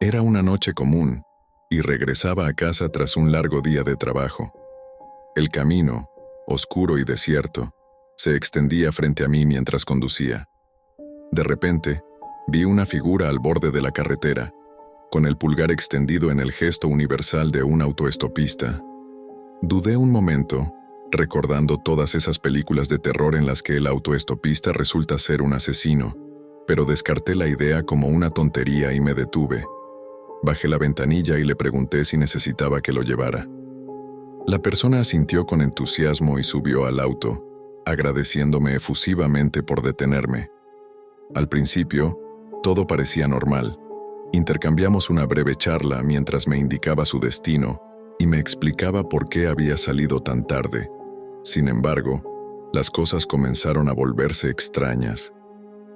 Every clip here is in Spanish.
Era una noche común, y regresaba a casa tras un largo día de trabajo. El camino, oscuro y desierto, se extendía frente a mí mientras conducía. De repente, vi una figura al borde de la carretera, con el pulgar extendido en el gesto universal de un autoestopista. Dudé un momento, recordando todas esas películas de terror en las que el autoestopista resulta ser un asesino, pero descarté la idea como una tontería y me detuve. Bajé la ventanilla y le pregunté si necesitaba que lo llevara. La persona asintió con entusiasmo y subió al auto, agradeciéndome efusivamente por detenerme. Al principio, todo parecía normal. Intercambiamos una breve charla mientras me indicaba su destino y me explicaba por qué había salido tan tarde. Sin embargo, las cosas comenzaron a volverse extrañas.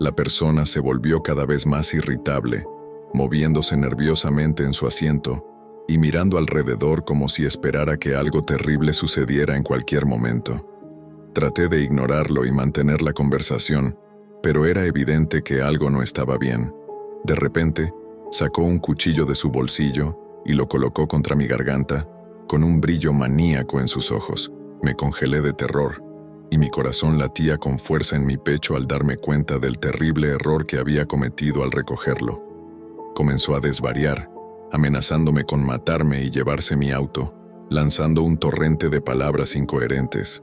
La persona se volvió cada vez más irritable, moviéndose nerviosamente en su asiento y mirando alrededor como si esperara que algo terrible sucediera en cualquier momento. Traté de ignorarlo y mantener la conversación, pero era evidente que algo no estaba bien. De repente, sacó un cuchillo de su bolsillo y lo colocó contra mi garganta, con un brillo maníaco en sus ojos. Me congelé de terror, y mi corazón latía con fuerza en mi pecho al darme cuenta del terrible error que había cometido al recogerlo. Comenzó a desvariar, amenazándome con matarme y llevarse mi auto, lanzando un torrente de palabras incoherentes.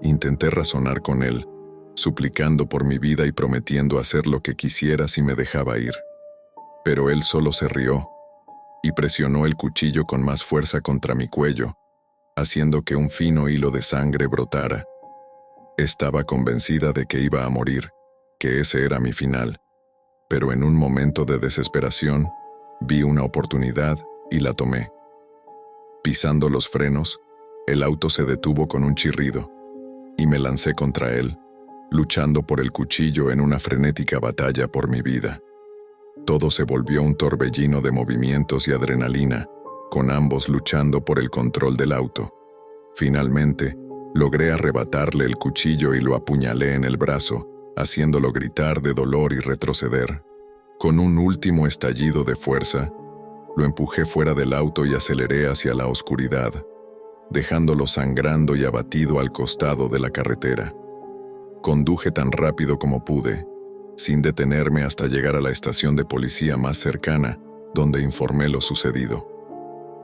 Intenté razonar con él, suplicando por mi vida y prometiendo hacer lo que quisiera si me dejaba ir. Pero él solo se rió y presionó el cuchillo con más fuerza contra mi cuello, haciendo que un fino hilo de sangre brotara. Estaba convencida de que iba a morir, que ese era mi final, pero en un momento de desesperación, vi una oportunidad y la tomé. Pisando los frenos, el auto se detuvo con un chirrido, y me lancé contra él, luchando por el cuchillo en una frenética batalla por mi vida. Todo se volvió un torbellino de movimientos y adrenalina, con ambos luchando por el control del auto. Finalmente, logré arrebatarle el cuchillo y lo apuñalé en el brazo, haciéndolo gritar de dolor y retroceder. Con un último estallido de fuerza, lo empujé fuera del auto y aceleré hacia la oscuridad, dejándolo sangrando y abatido al costado de la carretera. Conduje tan rápido como pude, sin detenerme hasta llegar a la estación de policía más cercana, donde informé lo sucedido.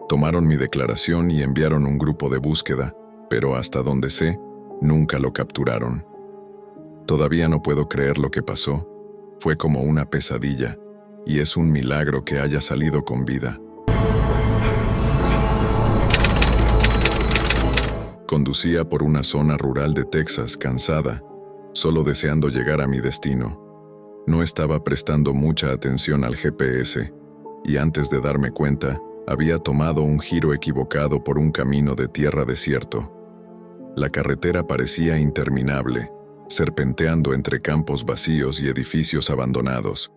Tomaron mi declaración y enviaron un grupo de búsqueda, pero hasta donde sé, nunca lo capturaron. Todavía no puedo creer lo que pasó. Fue como una pesadilla, y es un milagro que haya salido con vida. Conducía por una zona rural de Texas, cansada, solo deseando llegar a mi destino. No estaba prestando mucha atención al GPS, y antes de darme cuenta, había tomado un giro equivocado por un camino de tierra desierto. La carretera parecía interminable, serpenteando entre campos vacíos y edificios abandonados.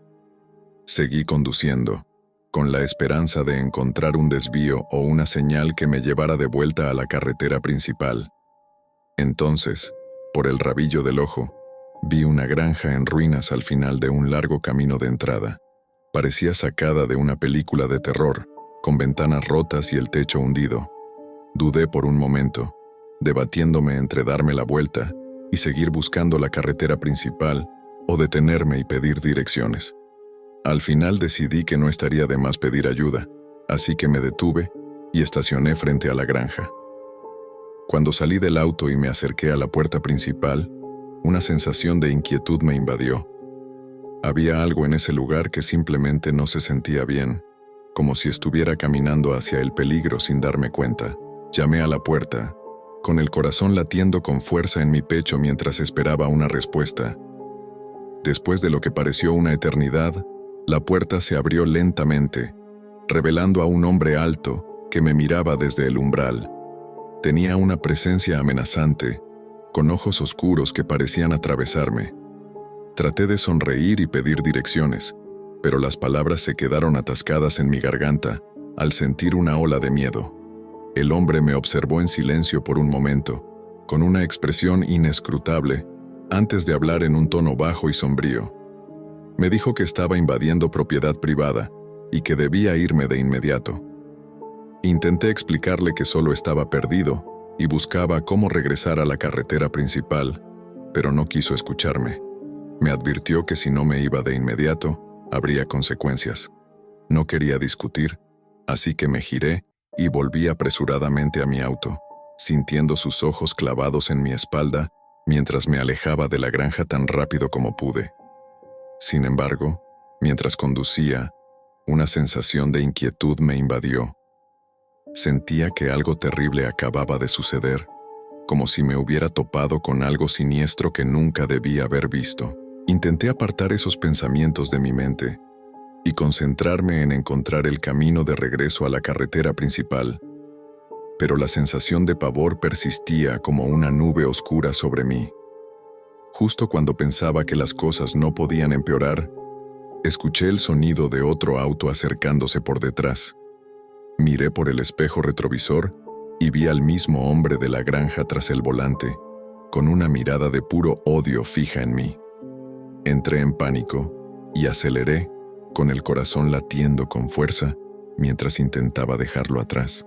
Seguí conduciendo, con la esperanza de encontrar un desvío o una señal que me llevara de vuelta a la carretera principal. Entonces, por el rabillo del ojo, vi una granja en ruinas al final de un largo camino de entrada. Parecía sacada de una película de terror, con ventanas rotas y el techo hundido. Dudé por un momento, debatiéndome entre darme la vuelta y seguir buscando la carretera principal o detenerme y pedir direcciones. Al final decidí que no estaría de más pedir ayuda, así que me detuve y estacioné frente a la granja. Cuando salí del auto y me acerqué a la puerta principal, una sensación de inquietud me invadió. Había algo en ese lugar que simplemente no se sentía bien, como si estuviera caminando hacia el peligro sin darme cuenta. Llamé a la puerta, con el corazón latiendo con fuerza en mi pecho mientras esperaba una respuesta. Después de lo que pareció una eternidad, la puerta se abrió lentamente, revelando a un hombre alto que me miraba desde el umbral. Tenía una presencia amenazante, con ojos oscuros que parecían atravesarme. Traté de sonreír y pedir direcciones, pero las palabras se quedaron atascadas en mi garganta al sentir una ola de miedo. El hombre me observó en silencio por un momento, con una expresión inescrutable, antes de hablar en un tono bajo y sombrío. Me dijo que estaba invadiendo propiedad privada y que debía irme de inmediato. Intenté explicarle que solo estaba perdido y buscaba cómo regresar a la carretera principal, pero no quiso escucharme. Me advirtió que si no me iba de inmediato, habría consecuencias. No quería discutir, así que me giré y volví apresuradamente a mi auto, sintiendo sus ojos clavados en mi espalda mientras me alejaba de la granja tan rápido como pude. Sin embargo, mientras conducía, una sensación de inquietud me invadió. Sentía que algo terrible acababa de suceder, como si me hubiera topado con algo siniestro que nunca debía haber visto. Intenté apartar esos pensamientos de mi mente y concentrarme en encontrar el camino de regreso a la carretera principal, pero la sensación de pavor persistía como una nube oscura sobre mí. Justo cuando pensaba que las cosas no podían empeorar, escuché el sonido de otro auto acercándose por detrás. Miré por el espejo retrovisor y vi al mismo hombre de la granja tras el volante, con una mirada de puro odio fija en mí. Entré en pánico y aceleré, con el corazón latiendo con fuerza, mientras intentaba dejarlo atrás.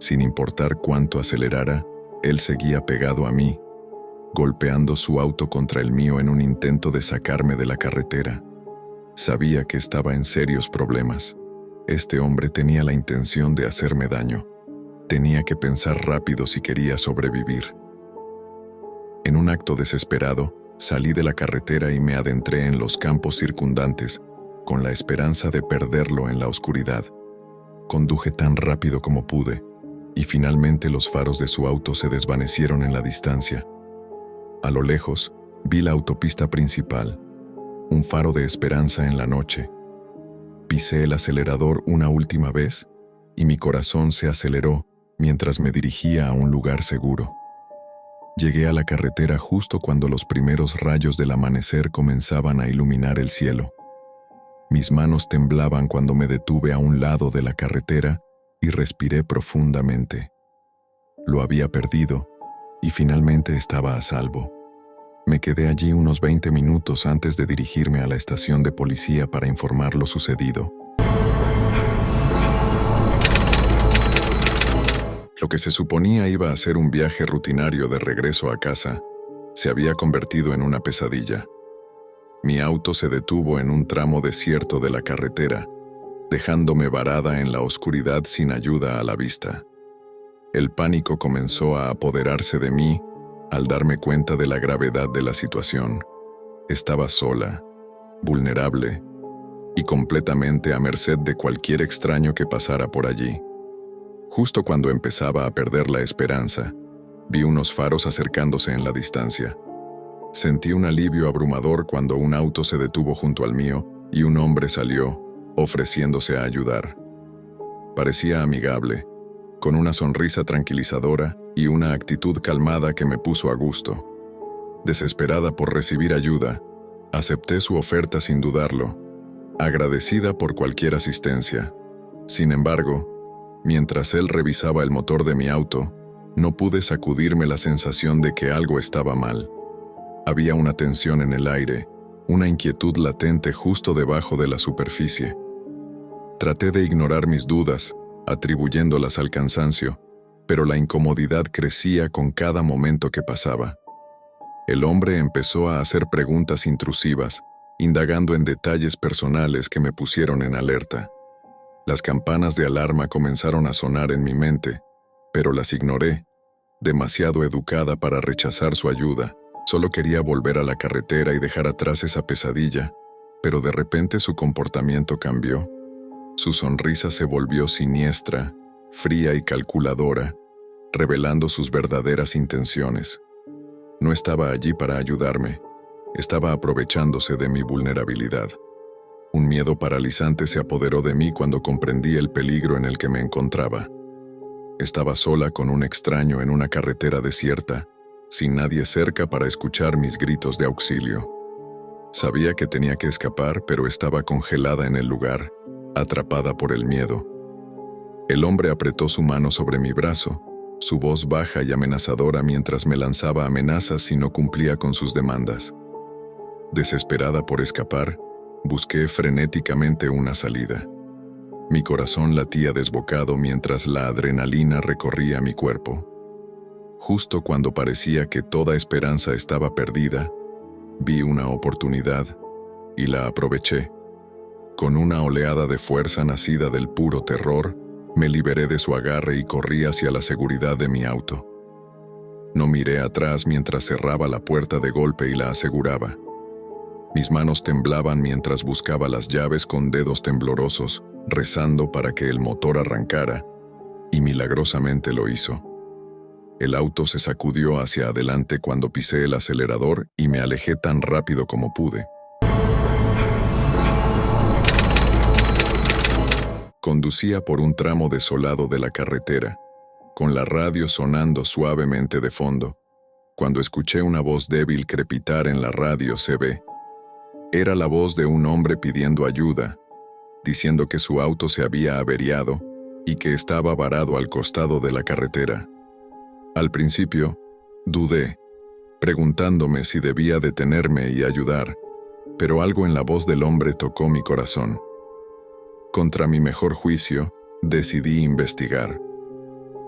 Sin importar cuánto acelerara, él seguía pegado a mí, golpeando su auto contra el mío en un intento de sacarme de la carretera. Sabía que estaba en serios problemas. Este hombre tenía la intención de hacerme daño. Tenía que pensar rápido si quería sobrevivir. En un acto desesperado, salí de la carretera y me adentré en los campos circundantes, con la esperanza de perderlo en la oscuridad. Conduje tan rápido como pude, y finalmente los faros de su auto se desvanecieron en la distancia. A lo lejos, vi la autopista principal, un faro de esperanza en la noche. Pisé el acelerador una última vez, y mi corazón se aceleró mientras me dirigía a un lugar seguro. Llegué a la carretera justo cuando los primeros rayos del amanecer comenzaban a iluminar el cielo. Mis manos temblaban cuando me detuve a un lado de la carretera y respiré profundamente. Lo había perdido y finalmente estaba a salvo. Me quedé allí unos 20 minutos antes de dirigirme a la estación de policía para informar lo sucedido. Lo que se suponía iba a ser un viaje rutinario de regreso a casa, se había convertido en una pesadilla. Mi auto se detuvo en un tramo desierto de la carretera, dejándome varada en la oscuridad sin ayuda a la vista. El pánico comenzó a apoderarse de mí al darme cuenta de la gravedad de la situación. Estaba sola, vulnerable y completamente a merced de cualquier extraño que pasara por allí. Justo cuando empezaba a perder la esperanza, vi unos faros acercándose en la distancia. Sentí un alivio abrumador cuando un auto se detuvo junto al mío y un hombre salió, ofreciéndose a ayudar. Parecía amigable, con una sonrisa tranquilizadora y una actitud calmada que me puso a gusto. Desesperada por recibir ayuda, acepté su oferta sin dudarlo, agradecida por cualquier asistencia. Sin embargo, mientras él revisaba el motor de mi auto, no pude sacudirme la sensación de que algo estaba mal. Había una tensión en el aire, una inquietud latente justo debajo de la superficie. Traté de ignorar mis dudas, atribuyéndolas al cansancio, pero la incomodidad crecía con cada momento que pasaba. El hombre empezó a hacer preguntas intrusivas, indagando en detalles personales que me pusieron en alerta. Las campanas de alarma comenzaron a sonar en mi mente, pero las ignoré, demasiado educada para rechazar su ayuda. Solo quería volver a la carretera y dejar atrás esa pesadilla, pero de repente su comportamiento cambió. Su sonrisa se volvió siniestra, fría y calculadora, revelando sus verdaderas intenciones. No estaba allí para ayudarme, estaba aprovechándose de mi vulnerabilidad. Un miedo paralizante se apoderó de mí cuando comprendí el peligro en el que me encontraba. Estaba sola con un extraño en una carretera desierta, sin nadie cerca para escuchar mis gritos de auxilio. Sabía que tenía que escapar, pero estaba congelada en el lugar, atrapada por el miedo. El hombre apretó su mano sobre mi brazo, su voz baja y amenazadora mientras me lanzaba amenazas si no cumplía con sus demandas. Desesperada por escapar, busqué frenéticamente una salida. Mi corazón latía desbocado mientras la adrenalina recorría mi cuerpo. Justo cuando parecía que toda esperanza estaba perdida, vi una oportunidad y la aproveché. Con una oleada de fuerza nacida del puro terror, me liberé de su agarre y corrí hacia la seguridad de mi auto. No miré atrás mientras cerraba la puerta de golpe y la aseguraba. Mis manos temblaban mientras buscaba las llaves con dedos temblorosos, rezando para que el motor arrancara, y milagrosamente lo hizo. El auto se sacudió hacia adelante cuando pisé el acelerador y me alejé tan rápido como pude. Conducía por un tramo desolado de la carretera, con la radio sonando suavemente de fondo, cuando escuché una voz débil crepitar en la radio CB. Era la voz de un hombre pidiendo ayuda, diciendo que su auto se había averiado y que estaba varado al costado de la carretera. Al principio, dudé, preguntándome si debía detenerme y ayudar, pero algo en la voz del hombre tocó mi corazón. Contra mi mejor juicio, decidí investigar.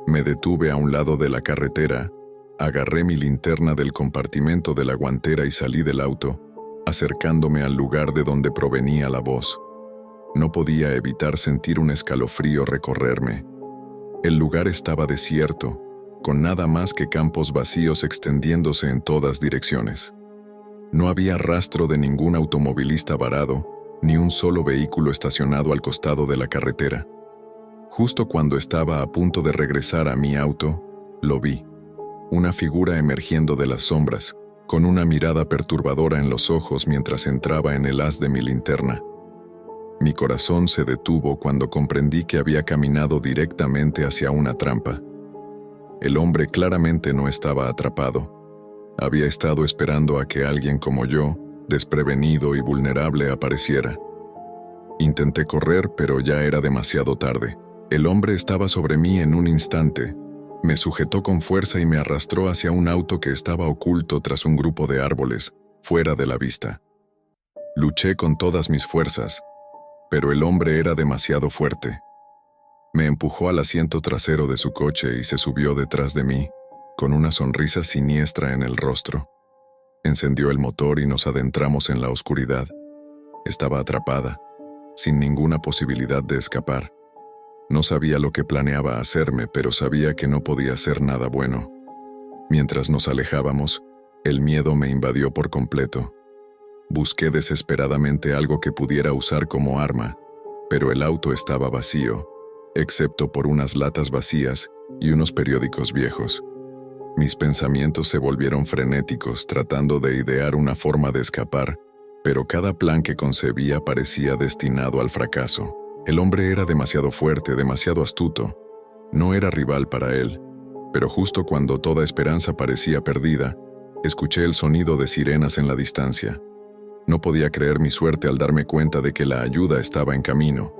Me detuve a un lado de la carretera, agarré mi linterna del compartimento de la guantera y salí del auto, acercándome al lugar de donde provenía la voz. No podía evitar sentir un escalofrío recorrerme. El lugar estaba desierto, con nada más que campos vacíos extendiéndose en todas direcciones. No había rastro de ningún automovilista varado, ni un solo vehículo estacionado al costado de la carretera. Justo cuando estaba a punto de regresar a mi auto, lo vi. Una figura emergiendo de las sombras, con una mirada perturbadora en los ojos mientras entraba en el haz de mi linterna. Mi corazón se detuvo cuando comprendí que había caminado directamente hacia una trampa. El hombre claramente no estaba atrapado. Había estado esperando a que alguien como yo, desprevenido y vulnerable, apareciera. Intenté correr, pero ya era demasiado tarde. El hombre estaba sobre mí en un instante. Me sujetó con fuerza y me arrastró hacia un auto que estaba oculto tras un grupo de árboles, fuera de la vista. Luché con todas mis fuerzas, pero el hombre era demasiado fuerte. Me empujó al asiento trasero de su coche y se subió detrás de mí, con una sonrisa siniestra en el rostro. Encendió el motor y nos adentramos en la oscuridad. Estaba atrapada, sin ninguna posibilidad de escapar. No sabía lo que planeaba hacerme, pero sabía que no podía hacer nada bueno. Mientras nos alejábamos, el miedo me invadió por completo. Busqué desesperadamente algo que pudiera usar como arma, pero el auto estaba vacío, excepto por unas latas vacías y unos periódicos viejos. Mis pensamientos se volvieron frenéticos tratando de idear una forma de escapar, pero cada plan que concebía parecía destinado al fracaso. El hombre era demasiado fuerte, demasiado astuto. No era rival para él, pero justo cuando toda esperanza parecía perdida, escuché el sonido de sirenas en la distancia. No podía creer mi suerte al darme cuenta de que la ayuda estaba en camino.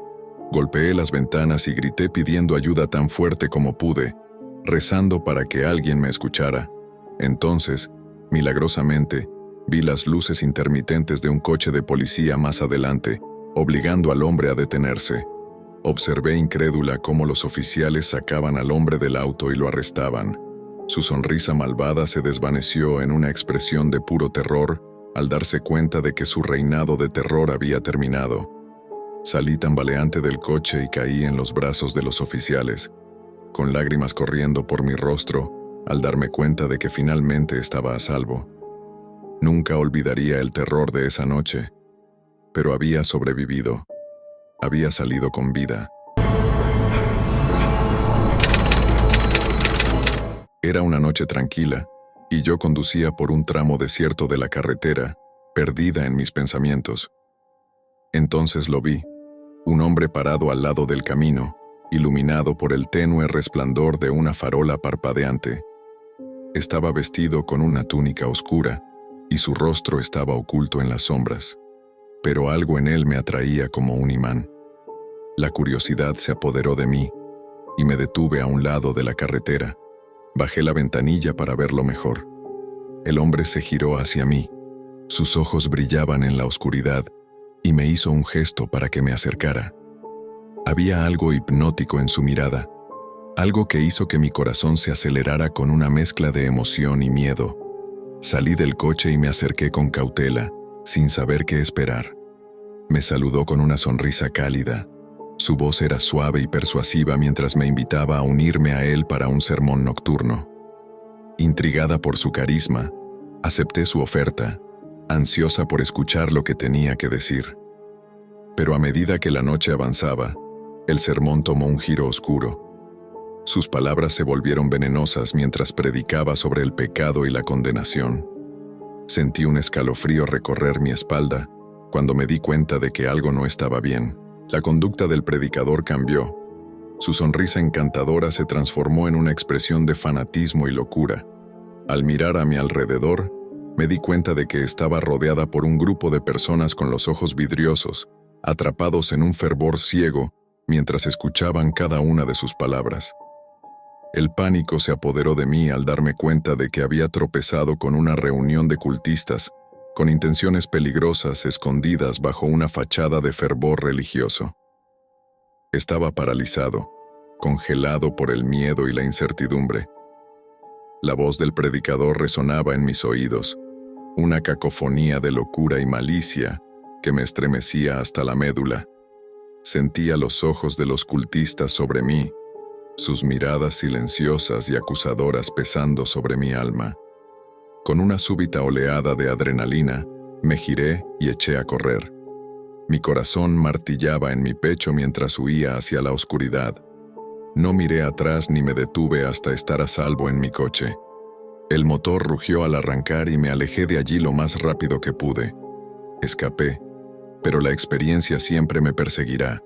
Golpeé las ventanas y grité pidiendo ayuda tan fuerte como pude, rezando para que alguien me escuchara. Entonces, milagrosamente, vi las luces intermitentes de un coche de policía más adelante, obligando al hombre a detenerse. Observé incrédula cómo los oficiales sacaban al hombre del auto y lo arrestaban. Su sonrisa malvada se desvaneció en una expresión de puro terror al darse cuenta de que su reinado de terror había terminado. Salí tambaleante del coche y caí en los brazos de los oficiales, con lágrimas corriendo por mi rostro al darme cuenta de que finalmente estaba a salvo. Nunca olvidaría el terror de esa noche, pero había sobrevivido. Había salido con vida. Era una noche tranquila, y yo conducía por un tramo desierto de la carretera, perdida en mis pensamientos. Entonces lo vi, un hombre parado al lado del camino, iluminado por el tenue resplandor de una farola parpadeante. Estaba vestido con una túnica oscura, y su rostro estaba oculto en las sombras, pero algo en él me atraía como un imán. La curiosidad se apoderó de mí, y me detuve a un lado de la carretera. Bajé la ventanilla para verlo mejor. El hombre se giró hacia mí. Sus ojos brillaban en la oscuridad y me hizo un gesto para que me acercara. Había algo hipnótico en su mirada, algo que hizo que mi corazón se acelerara con una mezcla de emoción y miedo. Salí del coche y me acerqué con cautela, sin saber qué esperar. Me saludó con una sonrisa cálida. Su voz era suave y persuasiva mientras me invitaba a unirme a él para un sermón nocturno. Intrigada por su carisma, acepté su oferta, ansiosa por escuchar lo que tenía que decir. Pero a medida que la noche avanzaba, el sermón tomó un giro oscuro. Sus palabras se volvieron venenosas mientras predicaba sobre el pecado y la condenación. Sentí un escalofrío recorrer mi espalda cuando me di cuenta de que algo no estaba bien. La conducta del predicador cambió. Su sonrisa encantadora se transformó en una expresión de fanatismo y locura. Al mirar a mi alrededor, me di cuenta de que estaba rodeada por un grupo de personas con los ojos vidriosos, atrapados en un fervor ciego mientras escuchaban cada una de sus palabras. El pánico se apoderó de mí al darme cuenta de que había tropezado con una reunión de cultistas, con intenciones peligrosas escondidas bajo una fachada de fervor religioso. Estaba paralizado, congelado por el miedo y la incertidumbre. La voz del predicador resonaba en mis oídos, una cacofonía de locura y malicia que me estremecía hasta la médula. Sentía los ojos de los cultistas sobre mí, sus miradas silenciosas y acusadoras pesando sobre mi alma. Con una súbita oleada de adrenalina, me giré y eché a correr. Mi corazón martillaba en mi pecho mientras huía hacia la oscuridad. No miré atrás ni me detuve hasta estar a salvo en mi coche. El motor rugió al arrancar y me alejé de allí lo más rápido que pude. Escapé, pero la experiencia siempre me perseguirá.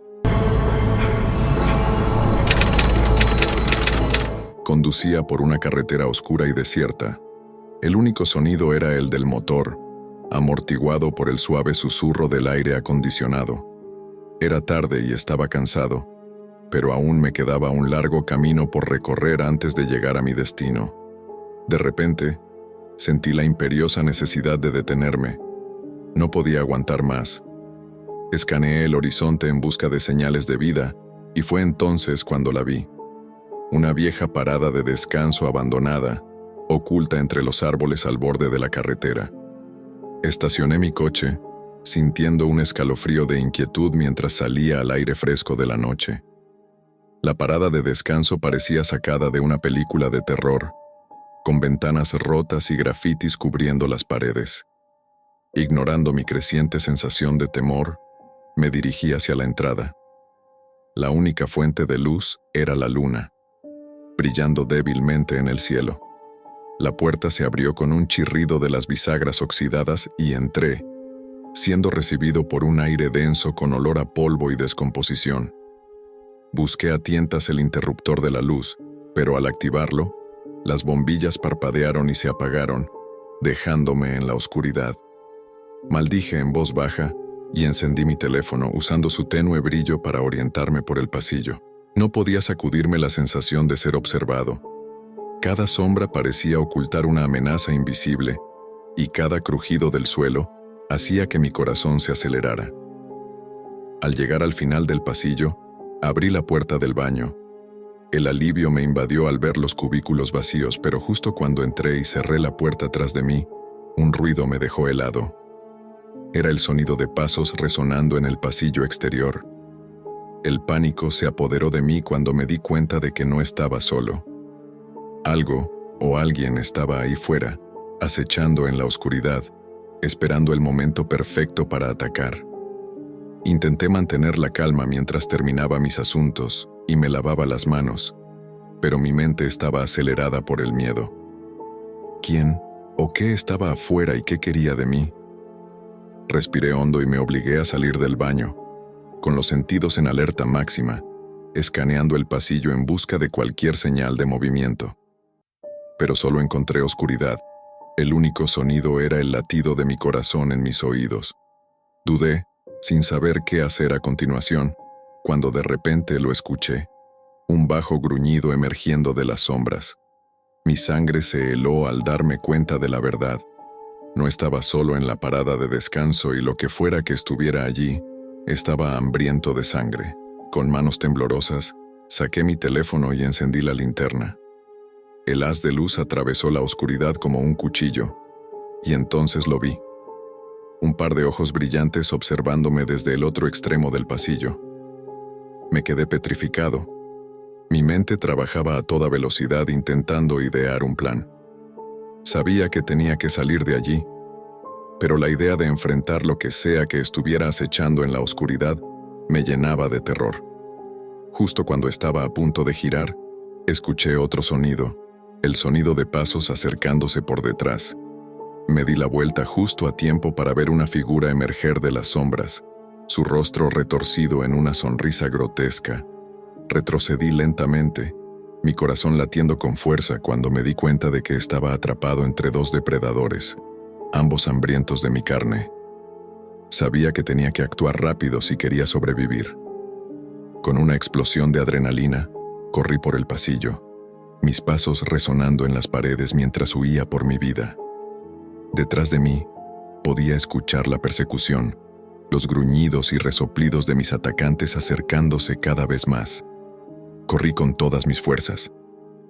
Conducía por una carretera oscura y desierta. El único sonido era el del motor, amortiguado por el suave susurro del aire acondicionado. Era tarde y estaba cansado, pero aún me quedaba un largo camino por recorrer antes de llegar a mi destino. De repente, sentí la imperiosa necesidad de detenerme. No podía aguantar más. Escaneé el horizonte en busca de señales de vida, y fue entonces cuando la vi. Una vieja parada de descanso abandonada, oculta entre los árboles al borde de la carretera. Estacioné mi coche, sintiendo un escalofrío de inquietud mientras salía al aire fresco de la noche. La parada de descanso parecía sacada de una película de terror, con ventanas rotas y grafitis cubriendo las paredes. Ignorando mi creciente sensación de temor, me dirigí hacia la entrada. La única fuente de luz era la luna, brillando débilmente en el cielo. La puerta se abrió con un chirrido de las bisagras oxidadas y entré, siendo recibido por un aire denso con olor a polvo y descomposición. Busqué a tientas el interruptor de la luz, pero al activarlo, las bombillas parpadearon y se apagaron, dejándome en la oscuridad. Maldije en voz baja y encendí mi teléfono usando su tenue brillo para orientarme por el pasillo. No podía sacudirme la sensación de ser observado. Cada sombra parecía ocultar una amenaza invisible, y cada crujido del suelo hacía que mi corazón se acelerara. Al llegar al final del pasillo, abrí la puerta del baño. El alivio me invadió al ver los cubículos vacíos, pero justo cuando entré y cerré la puerta tras de mí, un ruido me dejó helado. Era el sonido de pasos resonando en el pasillo exterior. El pánico se apoderó de mí cuando me di cuenta de que no estaba solo. Algo o alguien estaba ahí fuera, acechando en la oscuridad, esperando el momento perfecto para atacar. Intenté mantener la calma mientras terminaba mis asuntos y me lavaba las manos, pero mi mente estaba acelerada por el miedo. ¿Quién o qué estaba afuera y qué quería de mí? Respiré hondo y me obligué a salir del baño, con los sentidos en alerta máxima, escaneando el pasillo en busca de cualquier señal de movimiento. Pero solo encontré oscuridad. El único sonido era el latido de mi corazón en mis oídos. Dudé, sin saber qué hacer a continuación, cuando de repente lo escuché. Un bajo gruñido emergiendo de las sombras. Mi sangre se heló al darme cuenta de la verdad. No estaba solo en la parada de descanso y lo que fuera que estuviera allí, estaba hambriento de sangre. Con manos temblorosas, saqué mi teléfono y encendí la linterna. El haz de luz atravesó la oscuridad como un cuchillo, y entonces lo vi. Un par de ojos brillantes observándome desde el otro extremo del pasillo. Me quedé petrificado. Mi mente trabajaba a toda velocidad intentando idear un plan. Sabía que tenía que salir de allí, pero la idea de enfrentar lo que sea que estuviera acechando en la oscuridad me llenaba de terror. Justo cuando estaba a punto de girar, escuché otro sonido, el sonido de pasos acercándose por detrás. Me di la vuelta justo a tiempo para ver una figura emerger de las sombras, su rostro retorcido en una sonrisa grotesca. Retrocedí lentamente, mi corazón latiendo con fuerza cuando me di cuenta de que estaba atrapado entre dos depredadores, ambos hambrientos de mi carne. Sabía que tenía que actuar rápido si quería sobrevivir. Con una explosión de adrenalina, corrí por el pasillo, mis pasos resonando en las paredes mientras huía por mi vida. Detrás de mí, podía escuchar la persecución, los gruñidos y resoplidos de mis atacantes acercándose cada vez más. Corrí con todas mis fuerzas,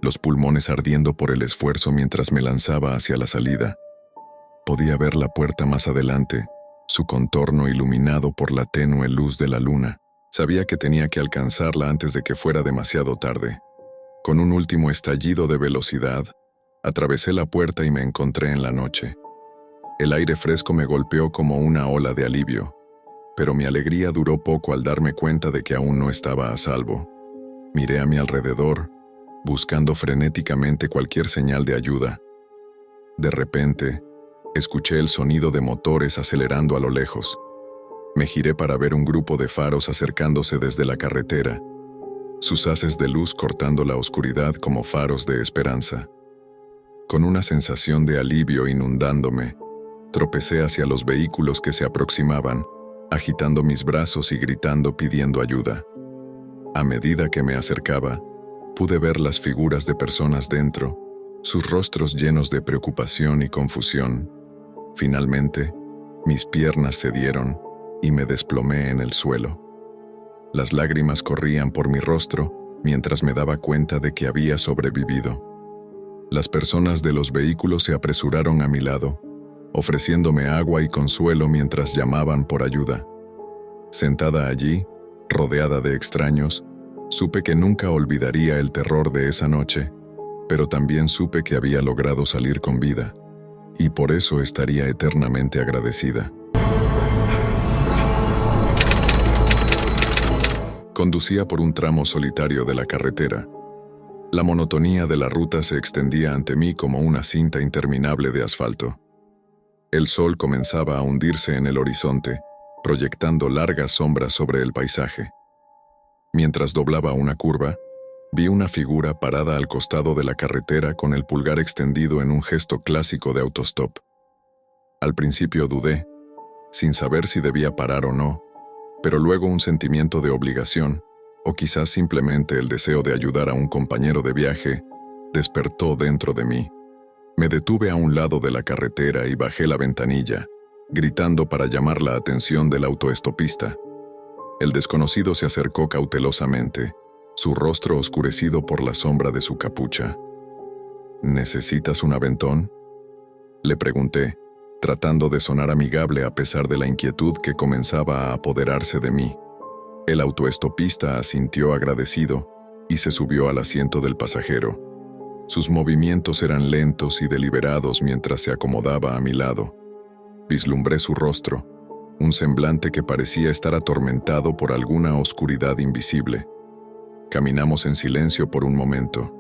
los pulmones ardiendo por el esfuerzo mientras me lanzaba hacia la salida. Podía ver la puerta más adelante, su contorno iluminado por la tenue luz de la luna. Sabía que tenía que alcanzarla antes de que fuera demasiado tarde. Con un último estallido de velocidad, atravesé la puerta y me encontré en la noche. El aire fresco me golpeó como una ola de alivio, pero mi alegría duró poco al darme cuenta de que aún no estaba a salvo. Miré a mi alrededor, buscando frenéticamente cualquier señal de ayuda. De repente, escuché el sonido de motores acelerando a lo lejos. Me giré para ver un grupo de faros acercándose desde la carretera, sus haces de luz cortando la oscuridad como faros de esperanza. Con una sensación de alivio inundándome, tropecé hacia los vehículos que se aproximaban, agitando mis brazos y gritando pidiendo ayuda. A medida que me acercaba, pude ver las figuras de personas dentro, sus rostros llenos de preocupación y confusión. Finalmente, mis piernas cedieron y me desplomé en el suelo. Las lágrimas corrían por mi rostro mientras me daba cuenta de que había sobrevivido. Las personas de los vehículos se apresuraron a mi lado, ofreciéndome agua y consuelo mientras llamaban por ayuda. Sentada allí, rodeada de extraños, supe que nunca olvidaría el terror de esa noche, pero también supe que había logrado salir con vida, y por eso estaría eternamente agradecida. Conducía por un tramo solitario de la carretera. La monotonía de la ruta se extendía ante mí como una cinta interminable de asfalto. El sol comenzaba a hundirse en el horizonte, proyectando largas sombras sobre el paisaje. Mientras doblaba una curva, vi una figura parada al costado de la carretera con el pulgar extendido en un gesto clásico de autostop. Al principio dudé, sin saber si debía parar o no, pero luego un sentimiento de obligación, o quizás simplemente el deseo de ayudar a un compañero de viaje, despertó dentro de mí. Me detuve a un lado de la carretera y bajé la ventanilla, gritando para llamar la atención del autoestopista. El desconocido se acercó cautelosamente, su rostro oscurecido por la sombra de su capucha. ¿Necesitas un aventón?, le pregunté, tratando de sonar amigable a pesar de la inquietud que comenzaba a apoderarse de mí. El autoestopista asintió agradecido y se subió al asiento del pasajero. Sus movimientos eran lentos y deliberados mientras se acomodaba a mi lado. Vislumbré su rostro, un semblante que parecía estar atormentado por alguna oscuridad invisible. Caminamos en silencio por un momento.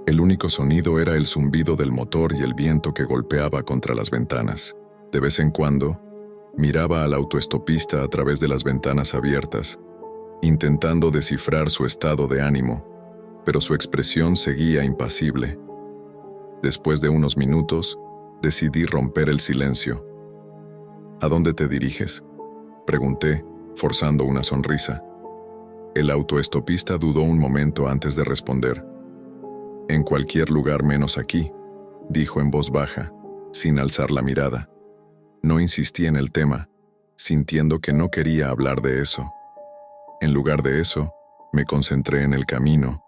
El único sonido era el zumbido del motor y el viento que golpeaba contra las ventanas. De vez en cuando, miraba al autoestopista a través de las ventanas abiertas, intentando descifrar su estado de ánimo, pero su expresión seguía impasible. Después de unos minutos, decidí romper el silencio. ¿A dónde te diriges?, pregunté, forzando una sonrisa. El autoestopista dudó un momento antes de responder. En cualquier lugar menos aquí, dijo en voz baja, sin alzar la mirada. No insistí en el tema, sintiendo que no quería hablar de eso. En lugar de eso, Me concentré en el camino,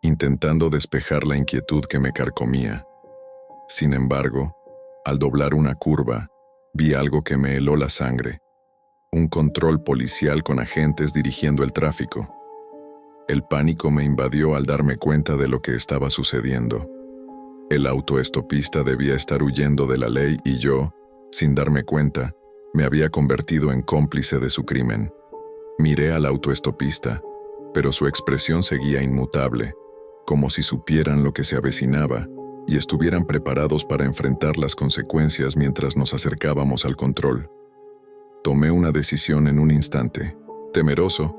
intentando despejar la inquietud que me carcomía. Sin embargo, al doblar una curva, vi algo que me heló la sangre. Un control policial con agentes dirigiendo el tráfico. El pánico me invadió al darme cuenta de lo que estaba sucediendo. El autoestopista debía estar huyendo de la ley y yo, sin darme cuenta, me había convertido en cómplice de su crimen. Miré al autoestopista, pero su expresión seguía inmutable, como si supieran lo que se avecinaba y estuvieran preparados para enfrentar las consecuencias mientras nos acercábamos al control. Tomé una decisión en un instante. Temeroso,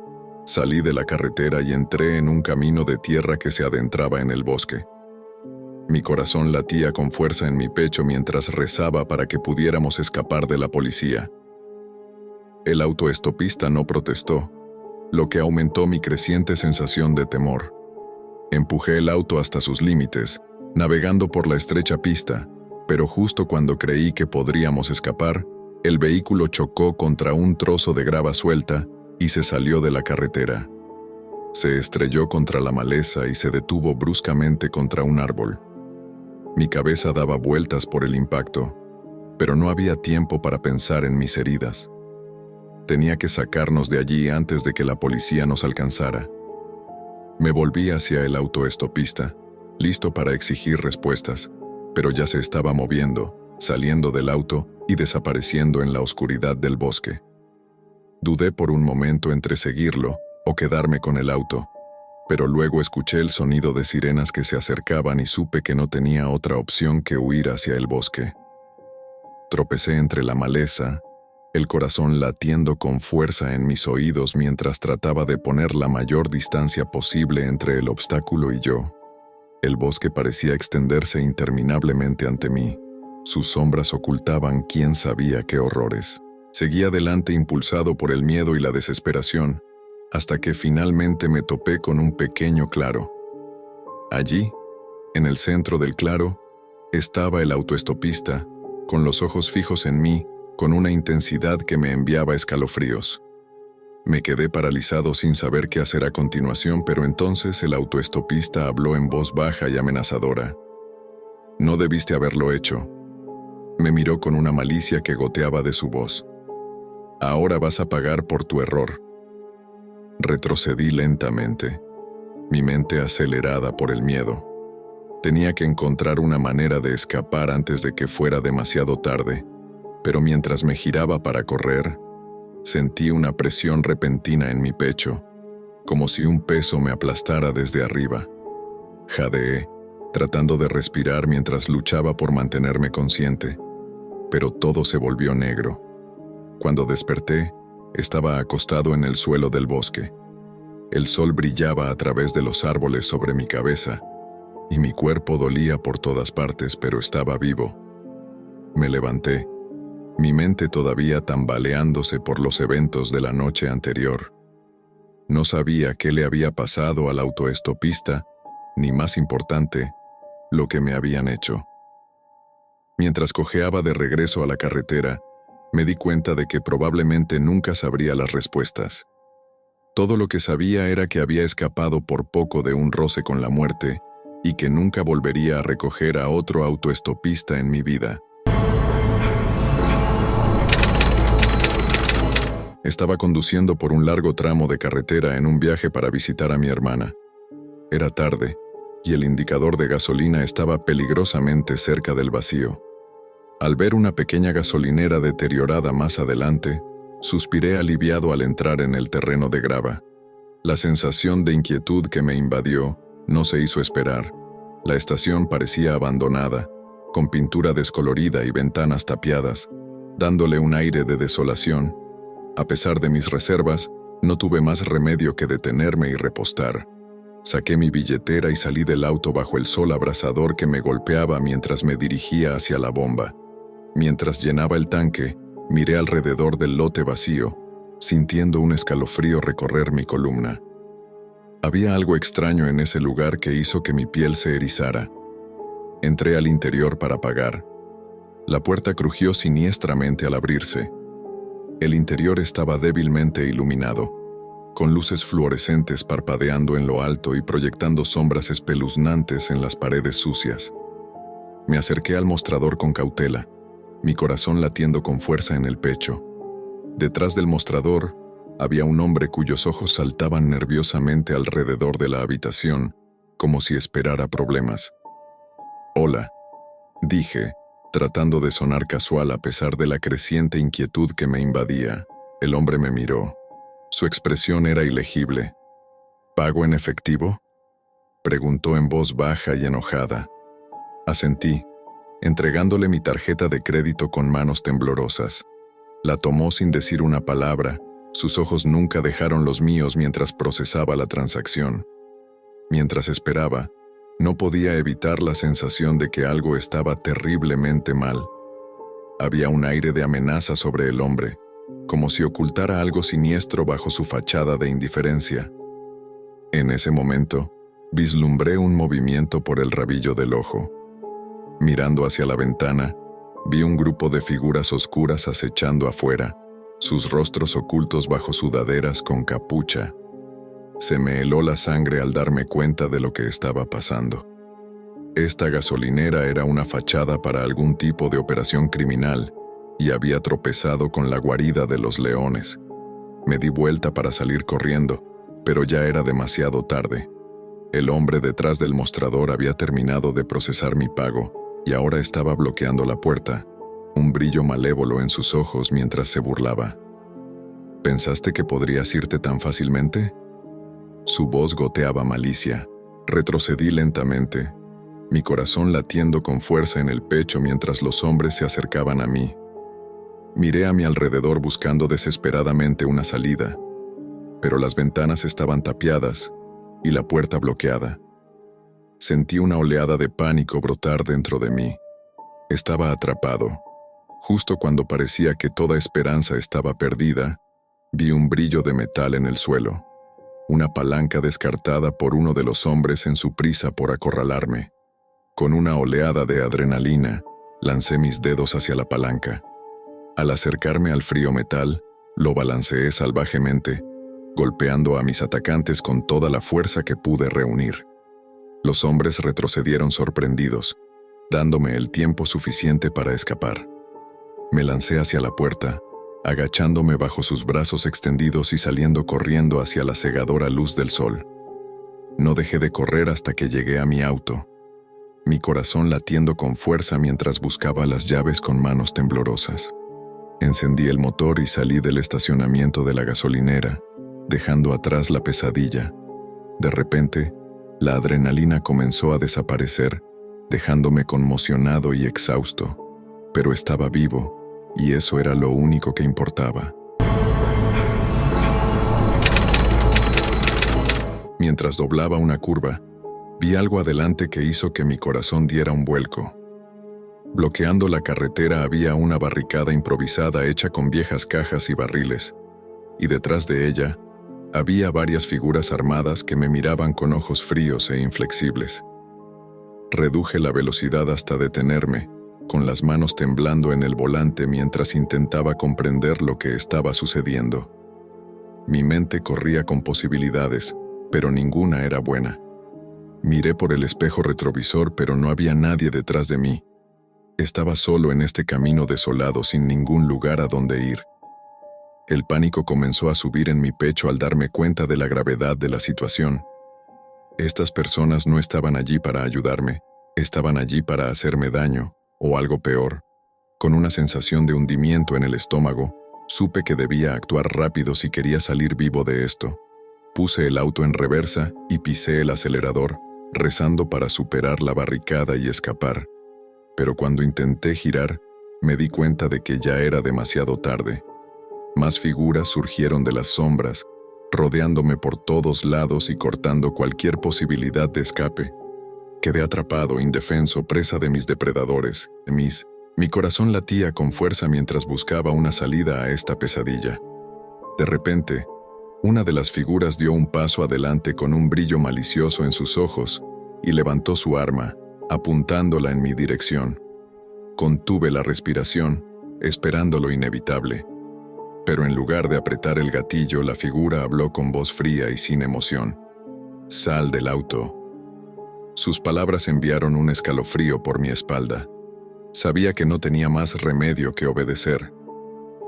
salí de la carretera y entré en un camino de tierra que se adentraba en el bosque. Mi corazón latía con fuerza en mi pecho mientras rezaba para que pudiéramos escapar de la policía. El autoestopista no protestó, lo que aumentó mi creciente sensación de temor. Empujé el auto hasta sus límites, navegando por la estrecha pista, pero justo cuando creí que podríamos escapar, el vehículo chocó contra un trozo de grava suelta y se salió de la carretera. Se estrelló contra la maleza y se detuvo bruscamente contra un árbol. Mi cabeza daba vueltas por el impacto, pero no había tiempo para pensar en mis heridas. Tenía que sacarnos de allí antes de que la policía nos alcanzara. Me volví hacia el autoestopista, listo para exigir respuestas, pero ya se estaba moviendo, saliendo del auto y desapareciendo en la oscuridad del bosque. Dudé por un momento entre seguirlo o quedarme con el auto, pero luego escuché el sonido de sirenas que se acercaban y supe que no tenía otra opción que huir hacia el bosque. Tropecé entre la maleza, el corazón latiendo con fuerza en mis oídos mientras trataba de poner la mayor distancia posible entre el obstáculo y yo. El bosque parecía extenderse interminablemente ante mí. Sus sombras ocultaban quién sabía qué horrores. Seguí adelante impulsado por el miedo y la desesperación, hasta que finalmente me topé con un pequeño claro. Allí, en el centro del claro, estaba el autoestopista, con los ojos fijos en mí, con una intensidad que me enviaba escalofríos. Me quedé paralizado sin saber qué hacer a continuación, pero entonces el autoestopista habló en voz baja y amenazadora. «No debiste haberlo hecho». Me miró con una malicia que goteaba de su voz. «Ahora vas a pagar por tu error». Retrocedí lentamente, mi mente acelerada por el miedo. Tenía que encontrar una manera de escapar antes de que fuera demasiado tarde, pero mientras me giraba para correr, sentí una presión repentina en mi pecho, como si un peso me aplastara desde arriba. Jadeé, tratando de respirar mientras luchaba por mantenerme consciente, pero todo se volvió negro. Cuando desperté, estaba acostado en el suelo del bosque. El sol brillaba a través de los árboles sobre mi cabeza, y mi cuerpo dolía por todas partes, pero estaba vivo. Me levanté, mi mente todavía tambaleándose por los eventos de la noche anterior. No sabía qué le había pasado al autoestopista, ni más importante, lo que me habían hecho. Mientras cojeaba de regreso a la carretera, me di cuenta de que probablemente nunca sabría las respuestas. Todo lo que sabía era que había escapado por poco de un roce con la muerte y que nunca volvería a recoger a otro autoestopista en mi vida. Estaba conduciendo por un largo tramo de carretera en un viaje para visitar a mi hermana. Era tarde, y el indicador de gasolina estaba peligrosamente cerca del vacío. Al ver una pequeña gasolinera deteriorada más adelante, suspiré aliviado al entrar en el terreno de grava. La sensación de inquietud que me invadió no se hizo esperar. La estación parecía abandonada, con pintura descolorida y ventanas tapiadas, dándole un aire de desolación. A pesar de mis reservas, no tuve más remedio que detenerme y repostar. Saqué mi billetera y salí del auto bajo el sol abrasador que me golpeaba mientras me dirigía hacia la bomba. Mientras llenaba el tanque, miré alrededor del lote vacío, sintiendo un escalofrío recorrer mi columna. Había algo extraño en ese lugar que hizo que mi piel se erizara. Entré al interior para pagar. La puerta crujió siniestramente al abrirse. El interior estaba débilmente iluminado, con luces fluorescentes parpadeando en lo alto y proyectando sombras espeluznantes en las paredes sucias. Me acerqué al mostrador con cautela, mi corazón latiendo con fuerza en el pecho. Detrás del mostrador había un hombre cuyos ojos saltaban nerviosamente alrededor de la habitación, como si esperara problemas. «Hola», dije, tratando de sonar casual a pesar de la creciente inquietud que me invadía. El hombre me miró. Su expresión era ilegible. «¿Pago en efectivo?», preguntó en voz baja y enojada. Asentí, entregándole mi tarjeta de crédito con manos temblorosas. La tomó sin decir una palabra, sus ojos nunca dejaron los míos mientras procesaba la transacción. Mientras esperaba, no podía evitar la sensación de que algo estaba terriblemente mal. Había un aire de amenaza sobre el hombre, como si ocultara algo siniestro bajo su fachada de indiferencia. En ese momento, vislumbré un movimiento por el rabillo del ojo. Mirando hacia la ventana, vi un grupo de figuras oscuras acechando afuera, sus rostros ocultos bajo sudaderas con capucha. Se me heló la sangre al darme cuenta de lo que estaba pasando. Esta gasolinera era una fachada para algún tipo de operación criminal y había tropezado con la guarida de los leones. Me di vuelta para salir corriendo, pero ya era demasiado tarde. El hombre detrás del mostrador había terminado de procesar mi pago y ahora estaba bloqueando la puerta, un brillo malévolo en sus ojos mientras se burlaba. ¿Pensaste que podrías irte tan fácilmente? Su voz goteaba malicia. Retrocedí lentamente, mi corazón latiendo con fuerza en el pecho mientras los hombres se acercaban a mí. Miré a mi alrededor buscando desesperadamente una salida, pero las ventanas estaban tapiadas y la puerta bloqueada. Sentí una oleada de pánico brotar dentro de mí. Estaba atrapado. Justo cuando parecía que toda esperanza estaba perdida, vi un brillo de metal en el suelo, una palanca descartada por uno de los hombres en su prisa por acorralarme. Con una oleada de adrenalina, lancé mis dedos hacia la palanca. Al acercarme al frío metal, lo balanceé salvajemente, golpeando a mis atacantes con toda la fuerza que pude reunir. Los hombres retrocedieron sorprendidos, dándome el tiempo suficiente para escapar. Me lancé hacia la puerta, agachándome bajo sus brazos extendidos y saliendo corriendo hacia la cegadora luz del sol. No dejé de correr hasta que llegué a mi auto, mi corazón latiendo con fuerza mientras buscaba las llaves con manos temblorosas. Encendí el motor y salí del estacionamiento de la gasolinera, dejando atrás la pesadilla. De repente, la adrenalina comenzó a desaparecer, dejándome conmocionado y exhausto, pero estaba vivo, y eso era lo único que importaba. Mientras doblaba una curva, vi algo adelante que hizo que mi corazón diera un vuelco. Bloqueando la carretera había una barricada improvisada hecha con viejas cajas y barriles, y detrás de ella había varias figuras armadas que me miraban con ojos fríos e inflexibles. Reduje la velocidad hasta detenerme, con las manos temblando en el volante mientras intentaba comprender lo que estaba sucediendo. Mi mente corría con posibilidades, pero ninguna era buena. Miré por el espejo retrovisor, pero no había nadie detrás de mí. Estaba solo en este camino desolado sin ningún lugar a donde ir. El pánico comenzó a subir en mi pecho al darme cuenta de la gravedad de la situación. Estas personas no estaban allí para ayudarme, estaban allí para hacerme daño, o algo peor. Con una sensación de hundimiento en el estómago, supe que debía actuar rápido si quería salir vivo de esto. Puse el auto en reversa y pisé el acelerador, rezando para superar la barricada y escapar. Pero cuando intenté girar, me di cuenta de que ya era demasiado tarde. Más figuras surgieron de las sombras, rodeándome por todos lados y cortando cualquier posibilidad de escape. Quedé atrapado, indefenso, presa de mis depredadores. Mi corazón latía con fuerza mientras buscaba una salida a esta pesadilla. De repente, una de las figuras dio un paso adelante con un brillo malicioso en sus ojos y levantó su arma, apuntándola en mi dirección. Contuve la respiración, esperando lo inevitable. pero en lugar de apretar el gatillo, la figura habló con voz fría y sin emoción. «Sal del auto». Sus palabras enviaron un escalofrío por mi espalda. Sabía que no tenía más remedio que obedecer.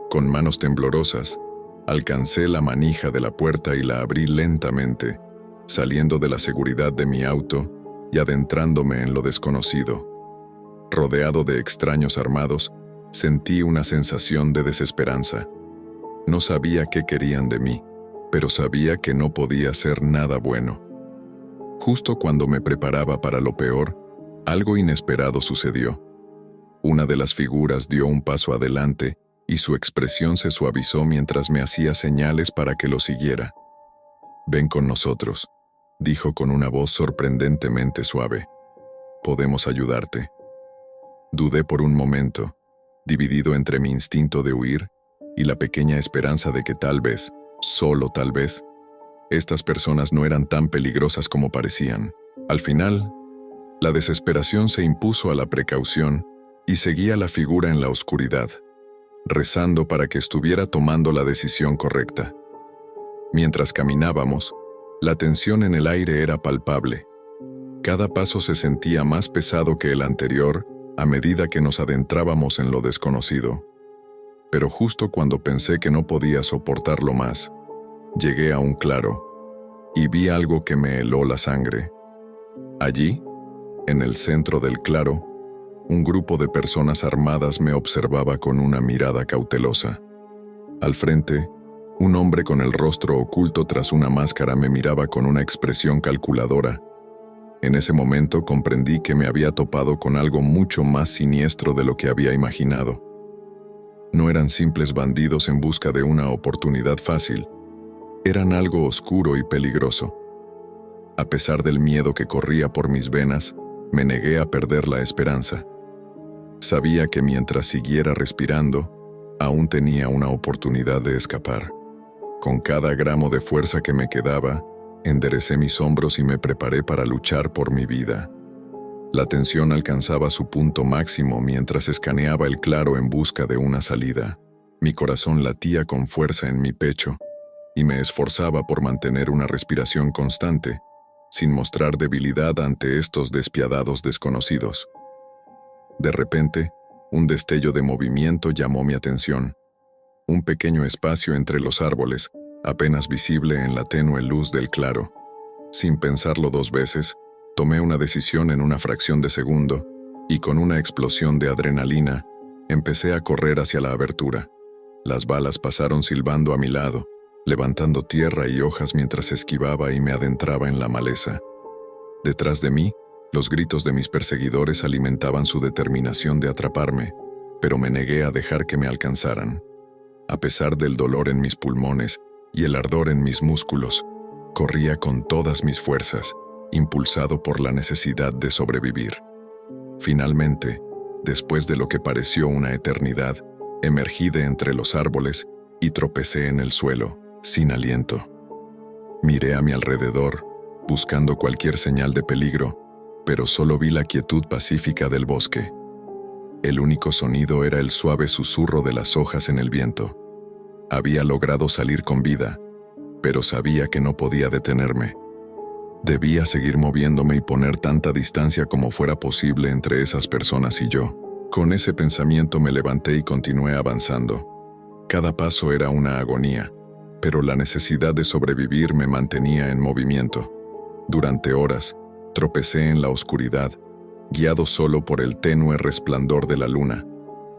Con manos temblorosas, alcancé la manija de la puerta y la abrí lentamente, saliendo de la seguridad de mi auto y adentrándome en lo desconocido. Rodeado de extraños armados, sentí una sensación de desesperanza. No sabía qué querían de mí, pero sabía que no podía hacer nada bueno. Justo cuando me preparaba para lo peor, algo inesperado sucedió. Una de las figuras dio un paso adelante y su expresión se suavizó mientras me hacía señales para que lo siguiera. «Ven con nosotros», dijo con una voz sorprendentemente suave. «Podemos ayudarte». Dudé por un momento, dividido entre mi instinto de huir y la pequeña esperanza de que tal vez, solo tal vez, estas personas no eran tan peligrosas como parecían. Al final, la desesperación se impuso a la precaución y seguí a la figura en la oscuridad, rezando para que estuviera tomando la decisión correcta. Mientras caminábamos, la tensión en el aire era palpable. Cada paso se sentía más pesado que el anterior a medida que nos adentrábamos en lo desconocido. Pero justo cuando pensé que no podía soportarlo más, llegué a un claro y vi algo que me heló la sangre. Allí, en el centro del claro, un grupo de personas armadas me observaba con una mirada cautelosa. Al frente, un hombre con el rostro oculto tras una máscara me miraba con una expresión calculadora. En ese momento comprendí que me había topado con algo mucho más siniestro de lo que había imaginado. No eran simples bandidos en busca de una oportunidad fácil. Eran algo oscuro y peligroso. A pesar del miedo que corría por mis venas, me negué a perder la esperanza. Sabía que mientras siguiera respirando, aún tenía una oportunidad de escapar. Con cada gramo de fuerza que me quedaba, enderecé mis hombros y me preparé para luchar por mi vida. La tensión alcanzaba su punto máximo mientras escaneaba el claro en busca de una salida. Mi corazón latía con fuerza en mi pecho y me esforzaba por mantener una respiración constante, sin mostrar debilidad ante estos despiadados desconocidos. De repente, un destello de movimiento llamó mi atención. Un pequeño espacio entre los árboles, apenas visible en la tenue luz del claro. Sin pensarlo dos veces, tomé una decisión en una fracción de segundo y con una explosión de adrenalina, empecé a correr hacia la abertura. Las balas pasaron silbando a mi lado, levantando tierra y hojas mientras esquivaba y me adentraba en la maleza. Detrás de mí, los gritos de mis perseguidores alimentaban su determinación de atraparme, pero me negué a dejar que me alcanzaran. A pesar del dolor en mis pulmones y el ardor en mis músculos, corría con todas mis fuerzas, impulsado por la necesidad de sobrevivir. Finalmente, después de lo que pareció una eternidad, emergí de entre los árboles y tropecé en el suelo, sin aliento. Miré a mi alrededor, buscando cualquier señal de peligro, pero solo vi la quietud pacífica del bosque. El único sonido era el suave susurro de las hojas en el viento. Había logrado salir con vida, pero sabía que no podía detenerme. Debía seguir moviéndome y poner tanta distancia como fuera posible entre esas personas y yo. Con ese pensamiento me levanté y continué avanzando. Cada paso era una agonía, pero la necesidad de sobrevivir me mantenía en movimiento. Durante horas, tropecé en la oscuridad, guiado solo por el tenue resplandor de la luna.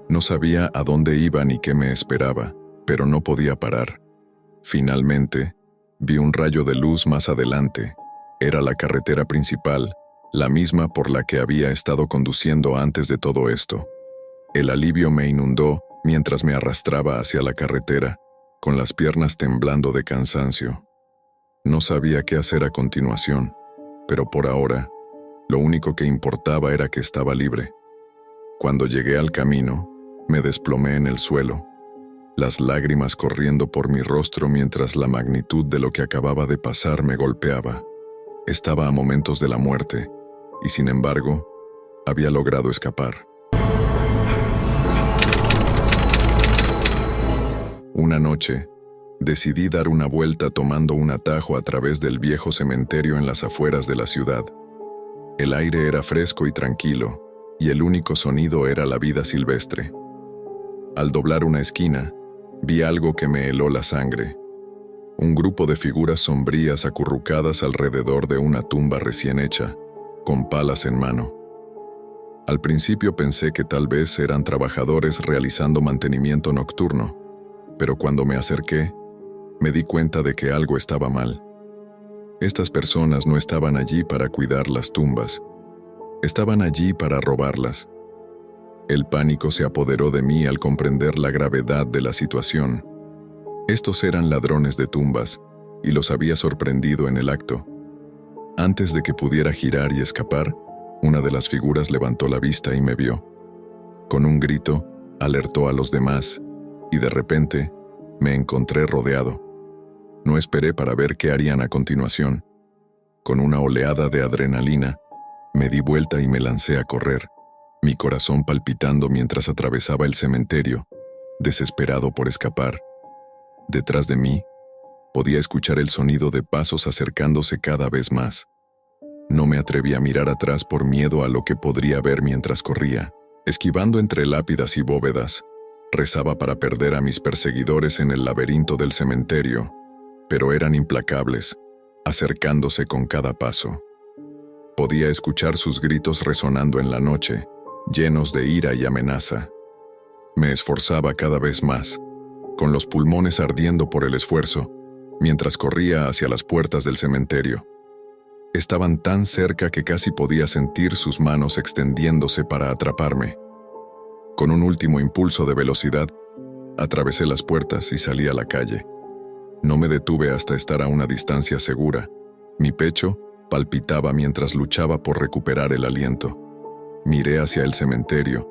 No sabía a dónde iba ni qué me esperaba, pero no podía parar. Finalmente, vi un rayo de luz más adelante. Era la carretera principal, la misma por la que había estado conduciendo antes de todo esto. El alivio me inundó mientras me arrastraba hacia la carretera, con las piernas temblando de cansancio. No sabía qué hacer a continuación, pero por ahora, lo único que importaba era que estaba libre. Cuando llegué al camino, me desplomé en el suelo, las lágrimas corriendo por mi rostro mientras la magnitud de lo que acababa de pasar me golpeaba. Estaba a momentos de la muerte, y sin embargo, había logrado escapar. Una noche, decidí dar una vuelta tomando un atajo a través del viejo cementerio en las afueras de la ciudad. El aire era fresco y tranquilo, y el único sonido era la vida silvestre. Al doblar una esquina, vi algo que me heló la sangre. Un grupo de figuras sombrías acurrucadas alrededor de una tumba recién hecha, con palas en mano. Al principio pensé que tal vez eran trabajadores realizando mantenimiento nocturno, pero cuando me acerqué, me di cuenta de que algo estaba mal. Estas personas no estaban allí para cuidar las tumbas, estaban allí para robarlas. El pánico se apoderó de mí al comprender la gravedad de la situación. Estos eran ladrones de tumbas, y los había sorprendido en el acto. Antes de que pudiera girar y escapar, una de las figuras levantó la vista y me vio. Con un grito, alertó a los demás, y de repente, me encontré rodeado. No esperé para ver qué harían a continuación. Con una oleada de adrenalina, me di vuelta y me lancé a correr, mi corazón palpitando mientras atravesaba el cementerio, desesperado por escapar. Detrás de mí, podía escuchar el sonido de pasos acercándose cada vez más. No me atreví a mirar atrás por miedo a lo que podría ver mientras corría. Esquivando entre lápidas y bóvedas, rezaba para perder a mis perseguidores en el laberinto del cementerio, pero eran implacables, acercándose con cada paso. Podía escuchar sus gritos resonando en la noche, llenos de ira y amenaza. Me esforzaba cada vez más, con los pulmones ardiendo por el esfuerzo, mientras corría hacia las puertas del cementerio. Estaban tan cerca que casi podía sentir sus manos extendiéndose para atraparme. Con un último impulso de velocidad, atravesé las puertas y salí a la calle. No me detuve hasta estar a una distancia segura. Mi pecho palpitaba mientras luchaba por recuperar el aliento. Miré hacia el cementerio,